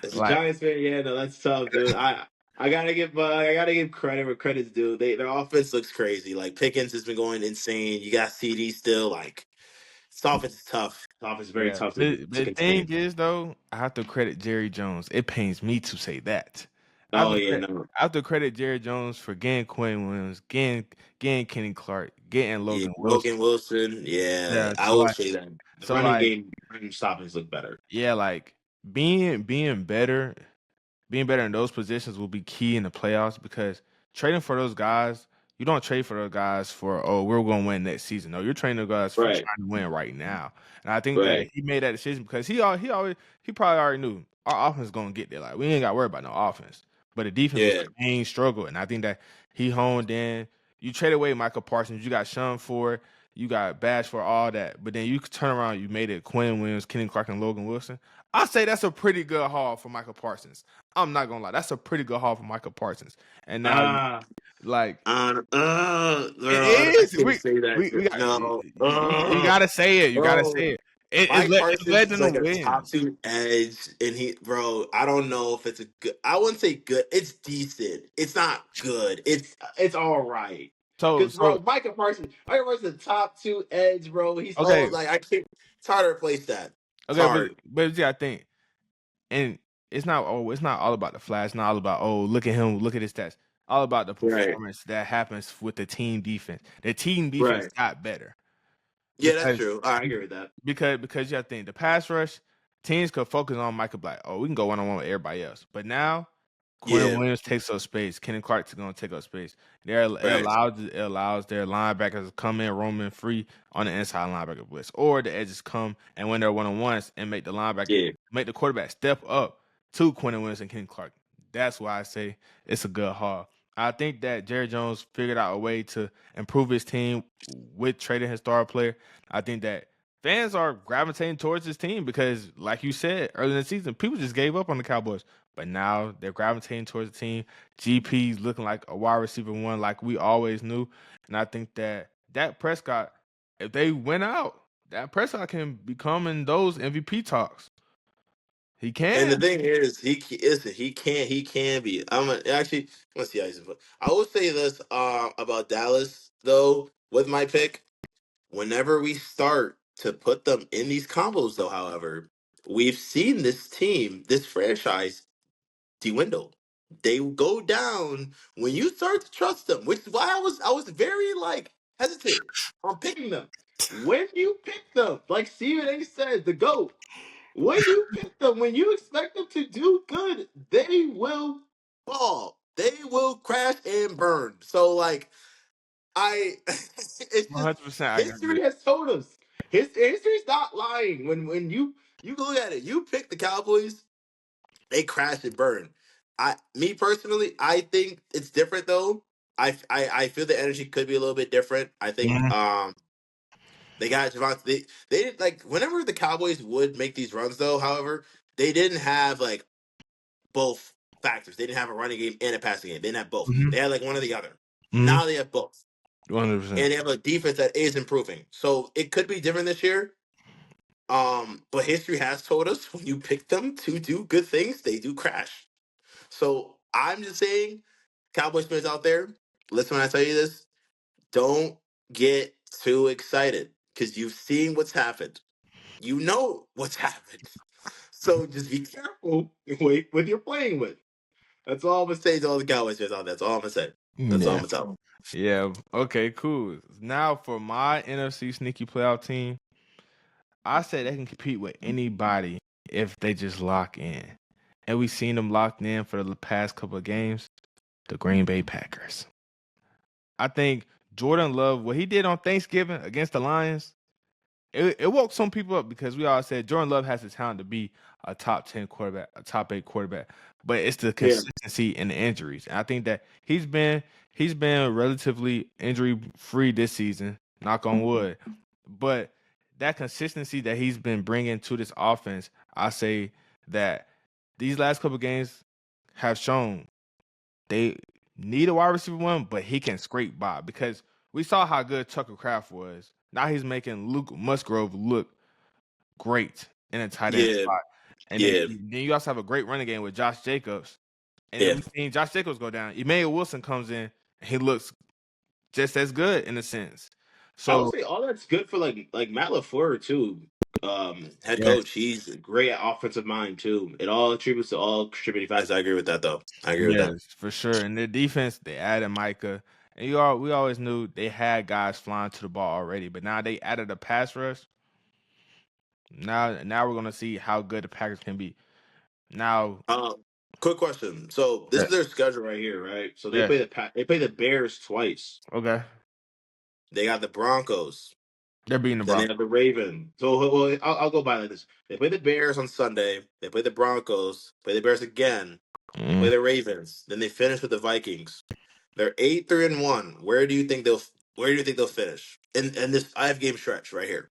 Speaker 2: as a
Speaker 1: Like
Speaker 2: Giants fan, yeah, no, that's tough, dude. I gotta give credit where credit's due. Their offense looks crazy. Like Pickens has been going insane. You got CD still. Like this offense is tough. This offense is very
Speaker 1: yeah,
Speaker 2: tough
Speaker 1: but
Speaker 2: to
Speaker 1: the thing
Speaker 2: contain.
Speaker 1: is though, I have to credit Jerry Jones. It pains me to say that. I have
Speaker 2: Oh
Speaker 1: to
Speaker 2: yeah,
Speaker 1: credit,
Speaker 2: no,
Speaker 1: I have to credit Jerry Jones for getting Quinn Williams, getting Kenny Clark, getting
Speaker 2: yeah,
Speaker 1: Logan Wilson.
Speaker 2: Logan Wilson. Yeah,
Speaker 1: Yeah,
Speaker 2: I will say that the
Speaker 1: so
Speaker 2: running
Speaker 1: like,
Speaker 2: game, running stoppings look better.
Speaker 1: yeah, like being better. Being better in those positions will be key in the playoffs because trading for those guys, you don't trade for those guys for, oh, we're going to win next season. No, you're trading those guys for
Speaker 2: Right,
Speaker 1: trying to win right now. And I think that
Speaker 2: right.
Speaker 1: he made that decision because he probably already knew our offense is going to get there. Like we ain't got to worry about no offense, but the defense was
Speaker 2: Yeah,
Speaker 1: the main struggle. And I think that he honed in. You trade away Michael Parsons, you got Sean Ford, you got Bash for all that, but then you could turn around, you made it Quinn Williams, Kenny Clark, and Logan Wilson. I say that's a pretty good haul for Michael Parsons. I'm not gonna lie, that's a pretty good haul for Michael Parsons. And now,
Speaker 2: ah,
Speaker 1: like it
Speaker 2: bro, I
Speaker 1: is,
Speaker 2: can't say that.
Speaker 1: we got
Speaker 2: No,
Speaker 1: you gotta say it. You gotta
Speaker 2: bro.
Speaker 1: say it.
Speaker 2: Mike
Speaker 1: It's
Speaker 2: Parsons
Speaker 1: led
Speaker 2: is
Speaker 1: them to
Speaker 2: like a top
Speaker 1: wins.
Speaker 2: 2 edge, and bro, I don't know if it's a good. I wouldn't say good. It's decent. It's not good. It's all right.
Speaker 1: So
Speaker 2: Cause
Speaker 1: so
Speaker 2: bro, Micah Parsons, is a top 2 edge, bro. He's all
Speaker 1: okay,
Speaker 2: like I can't. It's hard to replace that. It's
Speaker 1: okay, but
Speaker 2: hard.
Speaker 1: yeah, I think and it's not all about the flash. It's not all about look at him, look at his stats. All about the
Speaker 2: Right.
Speaker 1: performance that happens with the team defense. The team defense
Speaker 2: Right.
Speaker 1: got better
Speaker 2: Yeah, that's
Speaker 1: because
Speaker 2: true. I agree with that.
Speaker 1: because you have to think the pass rush teams could focus on Michael Black. Oh, we can go one on one with everybody else, but now Quinn
Speaker 2: Yeah.
Speaker 1: Williams takes up space. Kenny Clark's going to take up space.
Speaker 2: Right.
Speaker 1: It allows their linebackers to come in roaming free on the inside linebacker blitz, or the edges come and when they're one on ones and
Speaker 2: Yeah.
Speaker 1: make the quarterback step up to Quinn Williams and Kenny Clark. That's why I say it's a good haul. I think that Jerry Jones figured out a way to improve his team with trading his star player. I think that fans are gravitating towards his team because, like you said earlier in the season, people just gave up on the Cowboys. But now they're gravitating towards the team. GP's looking like a wide receiver one, like we always knew. And I think that Prescott, if they win out, that Prescott can become in those MVP talks. He
Speaker 2: And the
Speaker 1: can.
Speaker 2: thing is, he can be. Actually, let's see how he's. I will say this about Dallas though with my pick. Whenever we start to put them in these combos, though, however, we've seen this team, this franchise, dwindle. They go down when you start to trust them, which is why I was very like hesitant on picking them. When you pick them, like Stephen A said, the GOAT, when you pick them, when you expect them to do good, they will fall. They will crash and burn. So like I it's just
Speaker 1: 100%, I agree.
Speaker 2: history has told us. History's not lying. When you look at it, you pick the Cowboys, they crash and burn. Me personally, I think it's different though. I feel the energy could be a little bit different. I think
Speaker 1: Mhm,
Speaker 2: they got Javante. They did like whenever the Cowboys would make these runs though. However, they didn't have like both factors. They didn't have a running game and a passing game. They didn't have both.
Speaker 1: mhm,
Speaker 2: They had like one or the other.
Speaker 1: mhm,
Speaker 2: Now they have both,
Speaker 1: 100%.
Speaker 2: and they have a defense that is improving. So it could be different this year. But history has told us when you pick them to do good things, they do crash. So I'm just saying, Cowboys fans out there, listen when I tell you this, don't get too excited because you've seen what's happened. You know what's happened. So just be careful with you're playing with. That's all I'm gonna say to all the Cowboys fans out there. That's all I'm gonna say. That's all I'm
Speaker 1: Yeah.
Speaker 2: gonna tell them.
Speaker 1: Yeah. Okay, cool. Now for my NFC sneaky playoff team, I say they can compete with anybody if they just lock in. And we've seen them locked in for the past couple of games, the Green Bay Packers. I think Jordan Love, what he did on Thanksgiving against the Lions, it woke some people up because we all said Jordan Love has the talent to be a top 10 quarterback, a top 8 quarterback, but it's the
Speaker 2: Yeah.
Speaker 1: consistency and the injuries. And I think that he's been relatively injury free this season, knock on wood. But that consistency that he's been bringing to this offense, I say that these last couple games have shown they need a wide receiver one, but he can scrape by because we saw how good Tucker Craft was. Now he's making Luke Musgrove look great in a tight end
Speaker 2: Yeah.
Speaker 1: spot. And then,
Speaker 2: Yeah.
Speaker 1: then you also have a great running game with Josh Jacobs. And then
Speaker 2: Yeah.
Speaker 1: we've seen Josh Jacobs go down. Emmanuel Wilson comes in, and he looks just as good in a sense.
Speaker 2: I would
Speaker 1: So
Speaker 2: say all that's good for like Matt LaFleur too. Head
Speaker 1: yes,
Speaker 2: coach, he's great at offensive mind too. It all attributes to all contributing factors. I agree with that though. I agree with that.
Speaker 1: yes, for sure. And their defense, they added Micah. And we always knew they had guys flying to the ball already, but now they added a pass rush. Now we're gonna see how good the Packers can be. Now,
Speaker 2: Uh, Quick question. So this
Speaker 1: yeah,
Speaker 2: is their schedule right here, right? So they
Speaker 1: yeah,
Speaker 2: play they play the Bears twice.
Speaker 1: okay,
Speaker 2: They got the Broncos.
Speaker 1: they're beating the
Speaker 2: Then they
Speaker 1: Broncos.
Speaker 2: have the Ravens. So well, I'll go by like this. They play the Bears on Sunday. They play the Broncos. Play the Bears again. Play
Speaker 1: Mm.
Speaker 2: the Ravens. Then they finish with the Vikings. They're 8-3-1. Where do you think they'll finish in this 5 game stretch right here?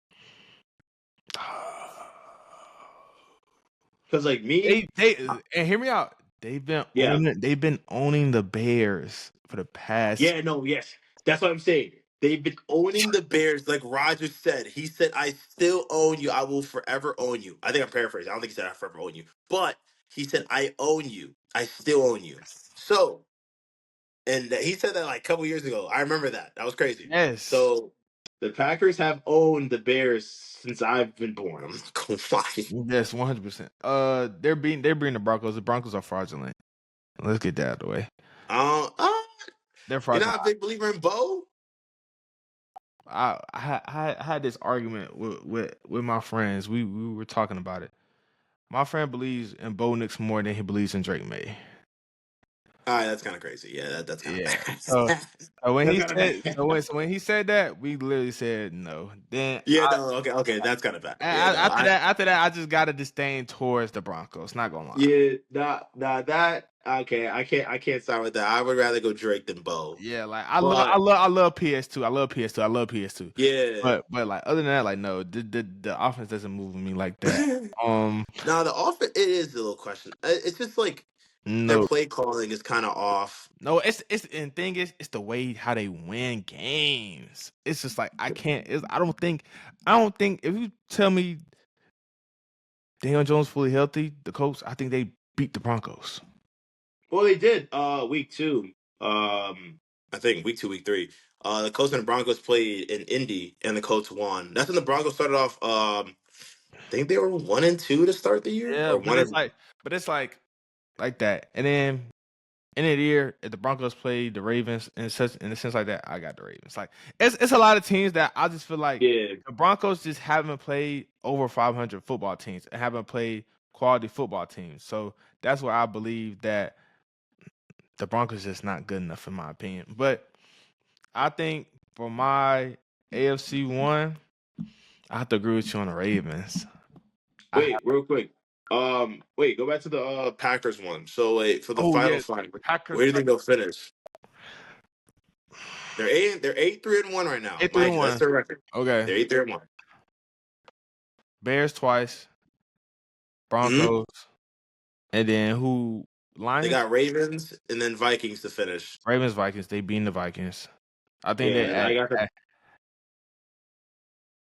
Speaker 2: Because like me,
Speaker 1: They
Speaker 2: uh,
Speaker 1: and hear me out.
Speaker 2: yeah,
Speaker 1: They've been owning the Bears for the past.
Speaker 2: yeah, no, yes, that's what I'm saying. They've been owning the Bears, like Roger said. He said, "I still own you. I will forever own you." I think I'm paraphrasing. I don't think he said I forever own you, but he said, "I own you. I still own you." So, and he said that like a couple years ago. I remember that. That was crazy.
Speaker 1: Yes,
Speaker 2: So, the Packers have owned the Bears since I've been born. I'm not gonna lie.
Speaker 1: yes, 100%. They're beating the Broncos. The Broncos are fraudulent. Let's get that out of the way.
Speaker 2: Uh, uh,
Speaker 1: They're
Speaker 2: you're
Speaker 1: fraudulent.
Speaker 2: not a big believer in Bo?
Speaker 1: I had this argument with my friends. We were talking about it. My friend believes in Bo Nix more than he believes in Drake May.
Speaker 2: All right, that's kind of crazy. Yeah, that's kind of
Speaker 1: Yeah.
Speaker 2: bad.
Speaker 1: So, when
Speaker 2: That's
Speaker 1: he
Speaker 2: kind of
Speaker 1: said
Speaker 2: bad.
Speaker 1: when he said that, we literally said no. Then
Speaker 2: Yeah, no, okay, okay, that's kind of bad. Yeah, no,
Speaker 1: after that, I just got a disdain towards the Broncos. Not gonna lie.
Speaker 2: yeah, that okay. I can't start with that. I would rather go Drake than Bo.
Speaker 1: Yeah, like
Speaker 2: But
Speaker 1: I love PS2. I love PS2. I love PS2.
Speaker 2: yeah,
Speaker 1: But like other than that, like no, the offense doesn't move me like that. Um,
Speaker 2: now the offense it is a little question. It's just like their
Speaker 1: no,
Speaker 2: play calling is kind of off.
Speaker 1: no, it's and thing is, it's the way how they win games. It's just like I don't think if you tell me Daniel Jones fully healthy, the Colts, I think they beat the Broncos.
Speaker 2: Well, they did. Week 2. I think week 2, week 3. The Colts and the Broncos played in Indy, and the Colts won. That's when the Broncos started off. I think they were 1-2 to start the year,
Speaker 1: Yeah,
Speaker 2: or one and
Speaker 1: but it's like that. And then end of the year, if the Broncos play the Ravens in a sense like that, I got the Ravens. Like it's a lot of teams that I just feel like
Speaker 2: Yeah.
Speaker 1: the Broncos just haven't played over 500 football teams and haven't played quality football teams. So that's why I believe that the Broncos just not good enough in my opinion. But I think for my AFC one, I have to agree with you on the Ravens. I
Speaker 2: Wait, real quick. Wait, go back to the Packers one. So wait, for the
Speaker 1: Oh
Speaker 2: final
Speaker 1: yeah,
Speaker 2: fight,
Speaker 1: Packers
Speaker 2: where do you think they'll finish? They're 8-3-1 right now.
Speaker 1: eight three
Speaker 2: Mind you, that's
Speaker 1: one.
Speaker 2: their record.
Speaker 1: Okay,
Speaker 2: They're 8-3-1.
Speaker 1: Bears twice,
Speaker 2: Hmm.
Speaker 1: Broncos, and then who?
Speaker 2: They
Speaker 1: Lions,
Speaker 2: got Ravens and then Vikings to finish.
Speaker 1: Ravens, Vikings. They beating the Vikings. I think they
Speaker 2: Yeah, and I got the.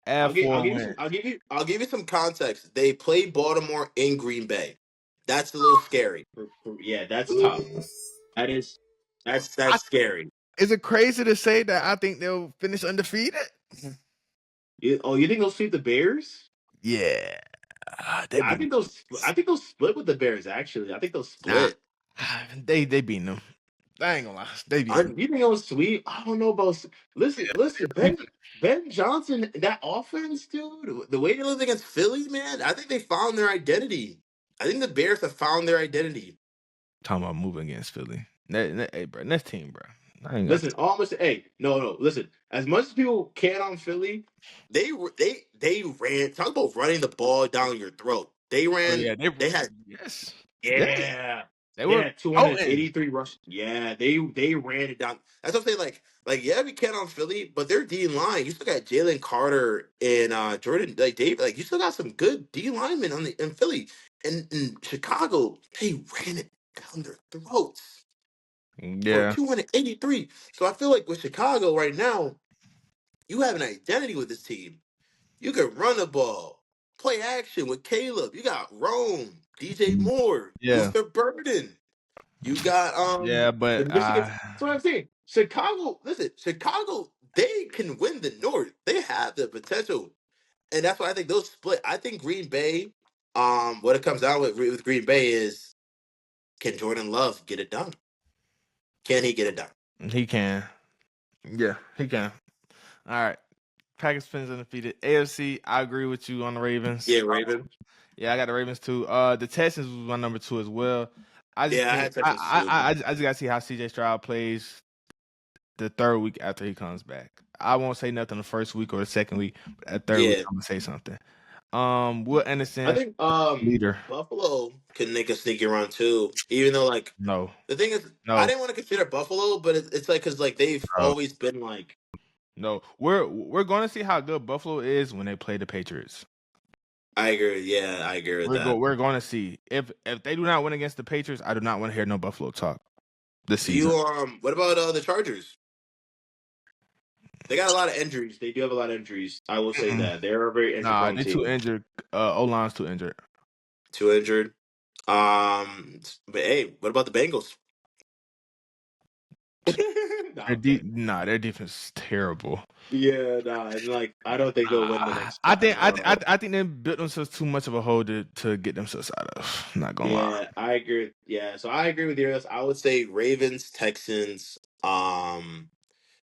Speaker 1: add
Speaker 2: I'll
Speaker 1: four
Speaker 2: give you some.
Speaker 1: wins.
Speaker 2: I'll give you some context. They play Baltimore in Green Bay. That's a little scary. Yeah, that's tough. That is.
Speaker 1: I,
Speaker 2: That's scary.
Speaker 1: is it crazy to say that I think they'll finish undefeated?
Speaker 2: You think they'll sweep the Bears?
Speaker 1: Yeah, they
Speaker 2: Yeah,
Speaker 1: beat
Speaker 2: I think they'll split with the Bears. Actually, I think they'll
Speaker 1: nah.
Speaker 2: split.
Speaker 1: They beating them. I ain't gonna lie, they beat them.
Speaker 2: You think they'll sweep? I don't know about. Listen, Ben Johnson, that offense, dude. The way they lived against Philly, man. I think they found their identity. I think the Bears have found their identity.
Speaker 1: Talking about moving against Philly. Hey, bro, next team, bro. I ain't got.
Speaker 2: Listen, almost. Hey, no. Listen, as much as people can on Philly, they ran. Talk about running the ball down your throat. They
Speaker 1: Oh
Speaker 2: ran.
Speaker 1: yeah, they
Speaker 2: They had.
Speaker 1: yes, yeah,
Speaker 2: Yeah.
Speaker 1: they
Speaker 2: They
Speaker 1: were
Speaker 2: had
Speaker 1: potent.
Speaker 2: 283 rush. Yeah, they ran it down. That's what I'm saying. Yeah, we can on Philly, but their D line. You still got Jalen Carter and Jordan, like Dave. Like you still got some good D linemen in Philly. And in Chicago, they ran it down their throats for
Speaker 1: Yeah,
Speaker 2: 283. So I feel like with Chicago right now, you have an identity with this team. You can run the ball, play action with Caleb. You got Rome, DJ Moore,
Speaker 1: yeah,
Speaker 2: Luther Burden. You got
Speaker 1: yeah,
Speaker 2: the
Speaker 1: but
Speaker 2: Michigan. That's what I'm saying. Chicago, listen, Chicago, they can win the North. They have the potential. And that's why I think those split. I think Green Bay, what it comes down with Green Bay is, can Jordan Love get it done? Can he get it done?
Speaker 1: he can. Yeah, he can. All right. Packers finish undefeated. AFC, I agree with you on the Ravens.
Speaker 2: Yeah, Raven.
Speaker 1: Yeah, I got the Ravens too. The Texans was my number two as well. I just
Speaker 2: Yeah, I
Speaker 1: think
Speaker 2: had Texans too.
Speaker 1: I just gotta see how CJ Stroud plays the third week after he comes back. I won't say nothing the first week or the second week, but that third week
Speaker 2: Yeah.
Speaker 1: I'm gonna say something. Will
Speaker 2: I
Speaker 1: Anderson
Speaker 2: think
Speaker 1: leader?
Speaker 2: Buffalo can make a sneaky run too. Even though
Speaker 1: No,
Speaker 2: the thing is, I
Speaker 1: no,
Speaker 2: didn't want to consider Buffalo, but it's like because they've
Speaker 1: bro,
Speaker 2: always been like.
Speaker 1: no. We're gonna see how good Buffalo is when they play the Patriots.
Speaker 2: I agree. Yeah, I agree with that.
Speaker 1: We're going to see if they do not win against the Patriots. I do not want to hear no Buffalo talk this
Speaker 2: Do you
Speaker 1: season.
Speaker 2: what about the Chargers? They got a lot of injuries. They do have a lot of injuries. I will say
Speaker 1: Mm-mm.
Speaker 2: that they're a very injury
Speaker 1: Nah,
Speaker 2: prone
Speaker 1: they too
Speaker 2: team.
Speaker 1: injured. O line's too injured.
Speaker 2: Too injured. But hey, what about the Bengals? Nah, I'm kidding.
Speaker 1: Their defense is terrible.
Speaker 2: Yeah, nah, and I don't think they'll win the next
Speaker 1: I
Speaker 2: five.
Speaker 1: think I think they built themselves too much of a hole to get themselves out of. Not gonna lie.
Speaker 2: Yeah, I agree. Yeah, so I agree with you. I would say Ravens, Texans,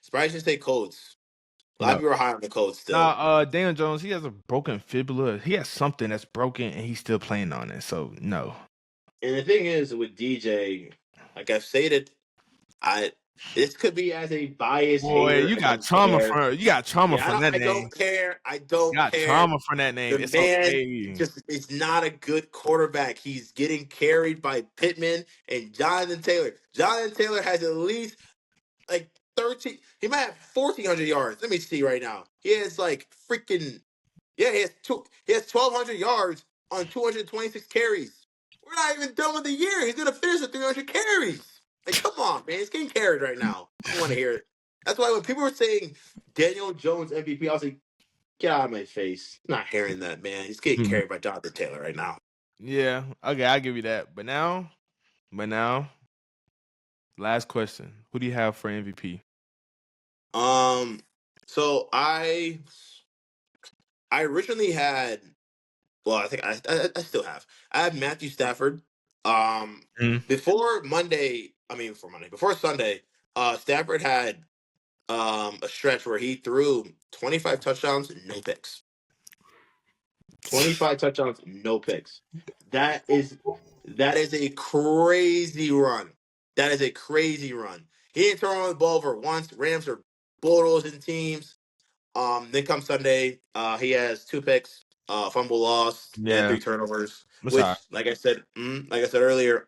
Speaker 2: surprised you say Colts. A lot of
Speaker 1: No.
Speaker 2: people are high on the Colts
Speaker 1: Nah,
Speaker 2: still.
Speaker 1: Daniel Jones, he has a broken fibula. He has something that's broken and he's still playing on it. So no.
Speaker 2: And the thing is with DJ, like I've stated, I this could be as a biased
Speaker 1: Boy,
Speaker 2: hater as I dare.
Speaker 1: you got trauma
Speaker 2: Yeah,
Speaker 1: from that
Speaker 2: I
Speaker 1: name.
Speaker 2: don't care. I
Speaker 1: You
Speaker 2: don't
Speaker 1: got
Speaker 2: care.
Speaker 1: trauma from that name.
Speaker 2: The
Speaker 1: It's
Speaker 2: man
Speaker 1: okay.
Speaker 2: just is not a good quarterback. He's getting carried by Pittman and Jonathan Taylor. Jonathan Taylor has at least like 13. He might have 1,400 yards. Let me see right now. He has like freaking yeah. He has 1,200 yards on 226 carries. We're not even done with the year. He's gonna finish with 300 carries. Like, come on, man. He's getting carried right now. I don't want to hear it. That's why when people were saying Daniel Jones MVP, I was like, get out of my face. Not hearing that, man. He's getting
Speaker 1: Mhm.
Speaker 2: carried by Jonathan Taylor right now.
Speaker 1: Yeah. Okay, I'll give you that. But now, last question. Who do you have for MVP?
Speaker 2: Um, so I originally had, well, I think I still have. I have Matthew Stafford. Um,
Speaker 1: Mhm.
Speaker 2: before Monday, before Sunday, Stafford had a stretch where he threw 25 touchdowns, no picks. 25 touchdowns, no picks. That is that is a crazy run. That is a crazy run. He didn't turn on the ball over once. Rams are bulldozing teams. Then come Sunday, he has two picks, fumble lost, and
Speaker 1: Yeah,
Speaker 2: three turnovers.
Speaker 1: that's all right.
Speaker 2: Which, like I said earlier,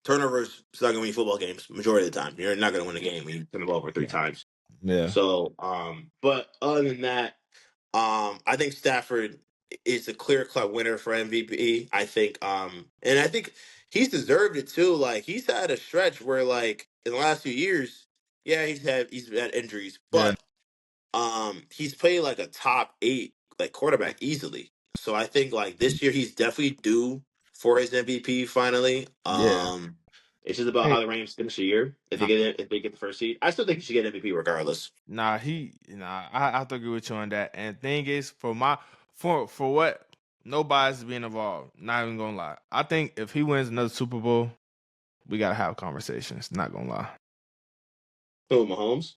Speaker 2: turnovers is not going to win you football games majority of the time. You're not going to win a game when you turn the ball over three times.
Speaker 1: Yeah,
Speaker 2: So, but other than that, I think Stafford is a clear cut winner for MVP. And I think he's deserved it too. Like he's had a stretch where, like in the last few years, yeah, he's had injuries,
Speaker 1: yeah,
Speaker 2: but he's played like a top eight like quarterback easily. So I think like this year he's definitely due for his MVP finally.
Speaker 1: yeah.
Speaker 2: It's just about
Speaker 1: Hey,
Speaker 2: how the Rams finish the year.
Speaker 1: nah,
Speaker 2: If they get the first seed, I still think he should get MVP regardless.
Speaker 1: I have to agree with you on that. And thing is, for what nobody's being involved. Not even gonna lie. I think if he wins another Super Bowl, we gotta have conversations. Not gonna lie.
Speaker 2: Who, Mahomes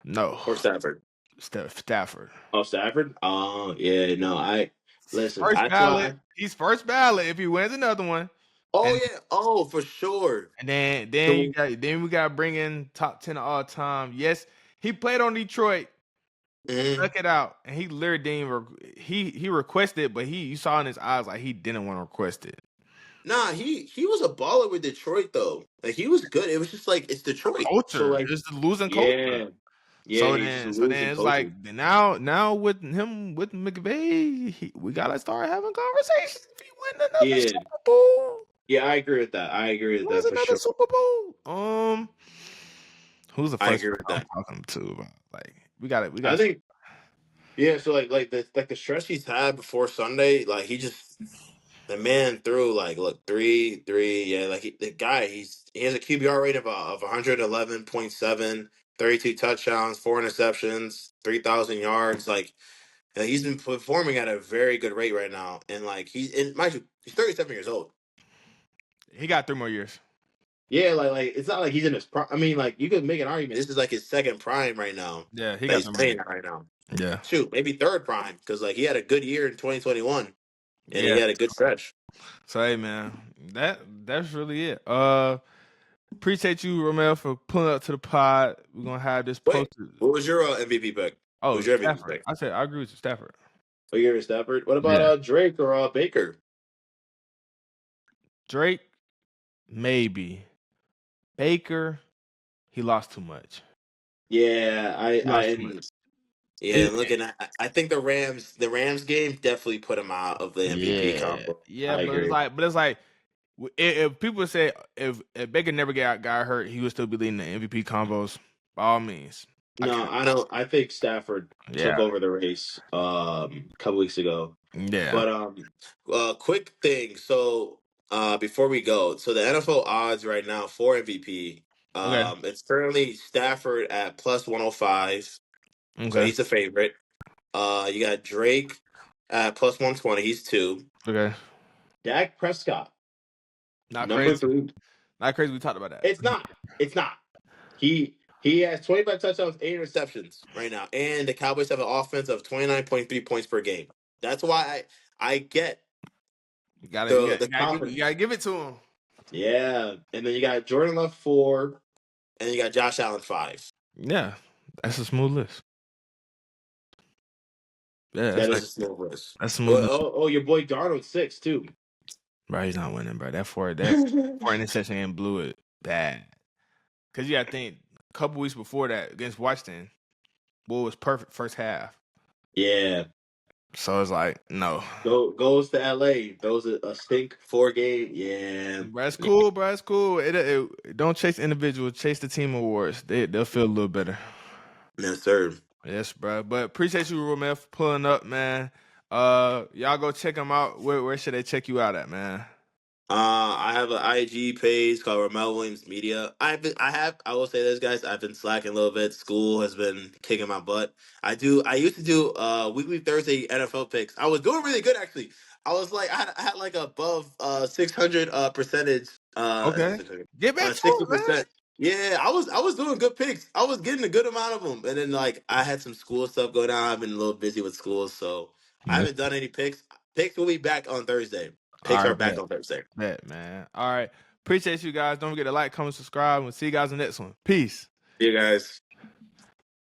Speaker 1: No,
Speaker 2: or Stafford?
Speaker 1: Stafford.
Speaker 2: Oh, Stafford. Oh, yeah. No, I listen.
Speaker 1: First
Speaker 2: That's why.
Speaker 1: ballot. He's first ballot if he wins another one.
Speaker 2: Oh
Speaker 1: And
Speaker 2: yeah. Oh, for sure.
Speaker 1: then
Speaker 2: So,
Speaker 1: we got to bring in top 10 of all time. Yes, he played on Detroit,
Speaker 2: mhm.
Speaker 1: stuck it out, and he literally didn't he requested, but you saw in his eyes like he didn't want to request it.
Speaker 2: Nah, he was a baller with Detroit though. Like he was good. It was just like it's
Speaker 1: The
Speaker 2: Detroit. So
Speaker 1: culture
Speaker 2: like,
Speaker 1: is the losing culture.
Speaker 2: yeah, yeah. He's just a
Speaker 1: So
Speaker 2: losing
Speaker 1: then it's
Speaker 2: culture.
Speaker 1: like now with him with McVay, we gotta start having conversations. If he win another
Speaker 2: Yeah,
Speaker 1: Super Bowl,
Speaker 2: yeah. I agree with that. I agree with
Speaker 1: wins
Speaker 2: that for
Speaker 1: another
Speaker 2: sure.
Speaker 1: Super Bowl. Who's the
Speaker 2: I
Speaker 1: first
Speaker 2: agree
Speaker 1: one
Speaker 2: with
Speaker 1: I'm
Speaker 2: that.
Speaker 1: talking to about? Like we
Speaker 2: I
Speaker 1: got
Speaker 2: think yeah. So like the stretch he's had before Sunday, like the man threw like look three yeah the guy he has a QBR rate of 111.7, 32 touchdowns, four interceptions, 3,000 yards. He's been performing at a very good rate right now, and like mind you, he's 37 years old.
Speaker 1: he got 3 more years.
Speaker 2: Yeah, like it's not like he's in his prime. I mean, like you could make an argument. This is like his second prime right now
Speaker 1: Yeah, he
Speaker 2: that
Speaker 1: got
Speaker 2: he's
Speaker 1: 3 more years.
Speaker 2: playing at right now.
Speaker 1: Yeah,
Speaker 2: Shoot, maybe third prime because like he had a good year in 2021 and he
Speaker 1: yeah.
Speaker 2: had a good stretch.
Speaker 1: So hey man, that's really it. Appreciate you, Romell, for pulling up to the pod. We're gonna have this
Speaker 2: Wait,
Speaker 1: posted.
Speaker 2: what was your MVP pick?
Speaker 1: Oh,
Speaker 2: Who's your MVP
Speaker 1: Stafford.
Speaker 2: pick?
Speaker 1: I said I agree with you, Stafford.
Speaker 2: Oh, you gave it Stafford. What about
Speaker 1: Yeah,
Speaker 2: Drake or Baker?
Speaker 1: Drake maybe. Baker, he lost too much.
Speaker 2: Yeah,
Speaker 1: He lost too much.
Speaker 2: yeah.
Speaker 1: It,
Speaker 2: I'm looking at. I think the Rams game definitely put him out of the MVP
Speaker 1: yeah,
Speaker 2: combo.
Speaker 1: yeah,
Speaker 2: I agree.
Speaker 1: but it's like if people say if Baker never got hurt, he would still be leading the MVP combos. By all means, I
Speaker 2: No,
Speaker 1: can't.
Speaker 2: I don't. I think Stafford took
Speaker 1: Yeah,
Speaker 2: over the race a couple weeks ago.
Speaker 1: yeah.
Speaker 2: But quick thing. So before we go, so the NFL odds right now for MVP,
Speaker 1: Okay,
Speaker 2: it's currently Stafford at plus 105, so
Speaker 1: okay,
Speaker 2: he's the favorite. You got Drake at plus 120, he's two.
Speaker 1: okay.
Speaker 2: Dak Prescott,
Speaker 1: Not
Speaker 2: number
Speaker 1: crazy.
Speaker 2: three.
Speaker 1: Not crazy. We talked about that.
Speaker 2: It's not. It's not. He has 25 touchdowns, eight interceptions right now, and the Cowboys have an offense of 29.3 points per game. That's why I get the
Speaker 1: You
Speaker 2: confidence.
Speaker 1: gotta give it to him.
Speaker 2: Yeah, and then you got Jordan Love four, and you got Josh Allen five.
Speaker 1: Yeah, that's a smooth list. Yeah,
Speaker 2: That is a small list.
Speaker 1: that's a smooth
Speaker 2: Well,
Speaker 1: list.
Speaker 2: your boy Darnold six too.
Speaker 1: Bro, he's not winning, bro. That four interception and blew it bad. Cause you gotta think a couple weeks before that against Washington, boy was perfect first half.
Speaker 2: Yeah,
Speaker 1: So it's like, no.
Speaker 2: goes to LA. Those a stink four game. Yeah,
Speaker 1: Bro, it's cool, bro. It's cool. Don't chase individuals, chase the team awards. They'll feel a little better.
Speaker 2: yes sir.
Speaker 1: Yes, bro. But appreciate you, Romel, for pulling up, man. Y'all go check them out. Where should they check you out at, man?
Speaker 2: I have an IG page called Romell Williams Media. I will say this, guys. I've been slacking a little bit. School has been kicking my butt. I used to do weekly Thursday NFL picks. I was doing really good actually. I was like, I had like above 600 percentage. Is it
Speaker 1: Okay.
Speaker 2: 600?
Speaker 1: Get back to it, man.
Speaker 2: 60%. Yeah, I was doing good picks. I was getting a good amount of them, and then like I had some school stuff going on. I've been a little busy with school, so I
Speaker 1: Yes.
Speaker 2: haven't done any picks. Picks will be back on Thursday.
Speaker 1: All
Speaker 2: Picks are
Speaker 1: right,
Speaker 2: back
Speaker 1: bet.
Speaker 2: on Thursday.
Speaker 1: Bet, man. All right. Appreciate you guys. Don't forget to like, comment, subscribe. We'll see you guys in the next one. Peace.
Speaker 2: See you guys.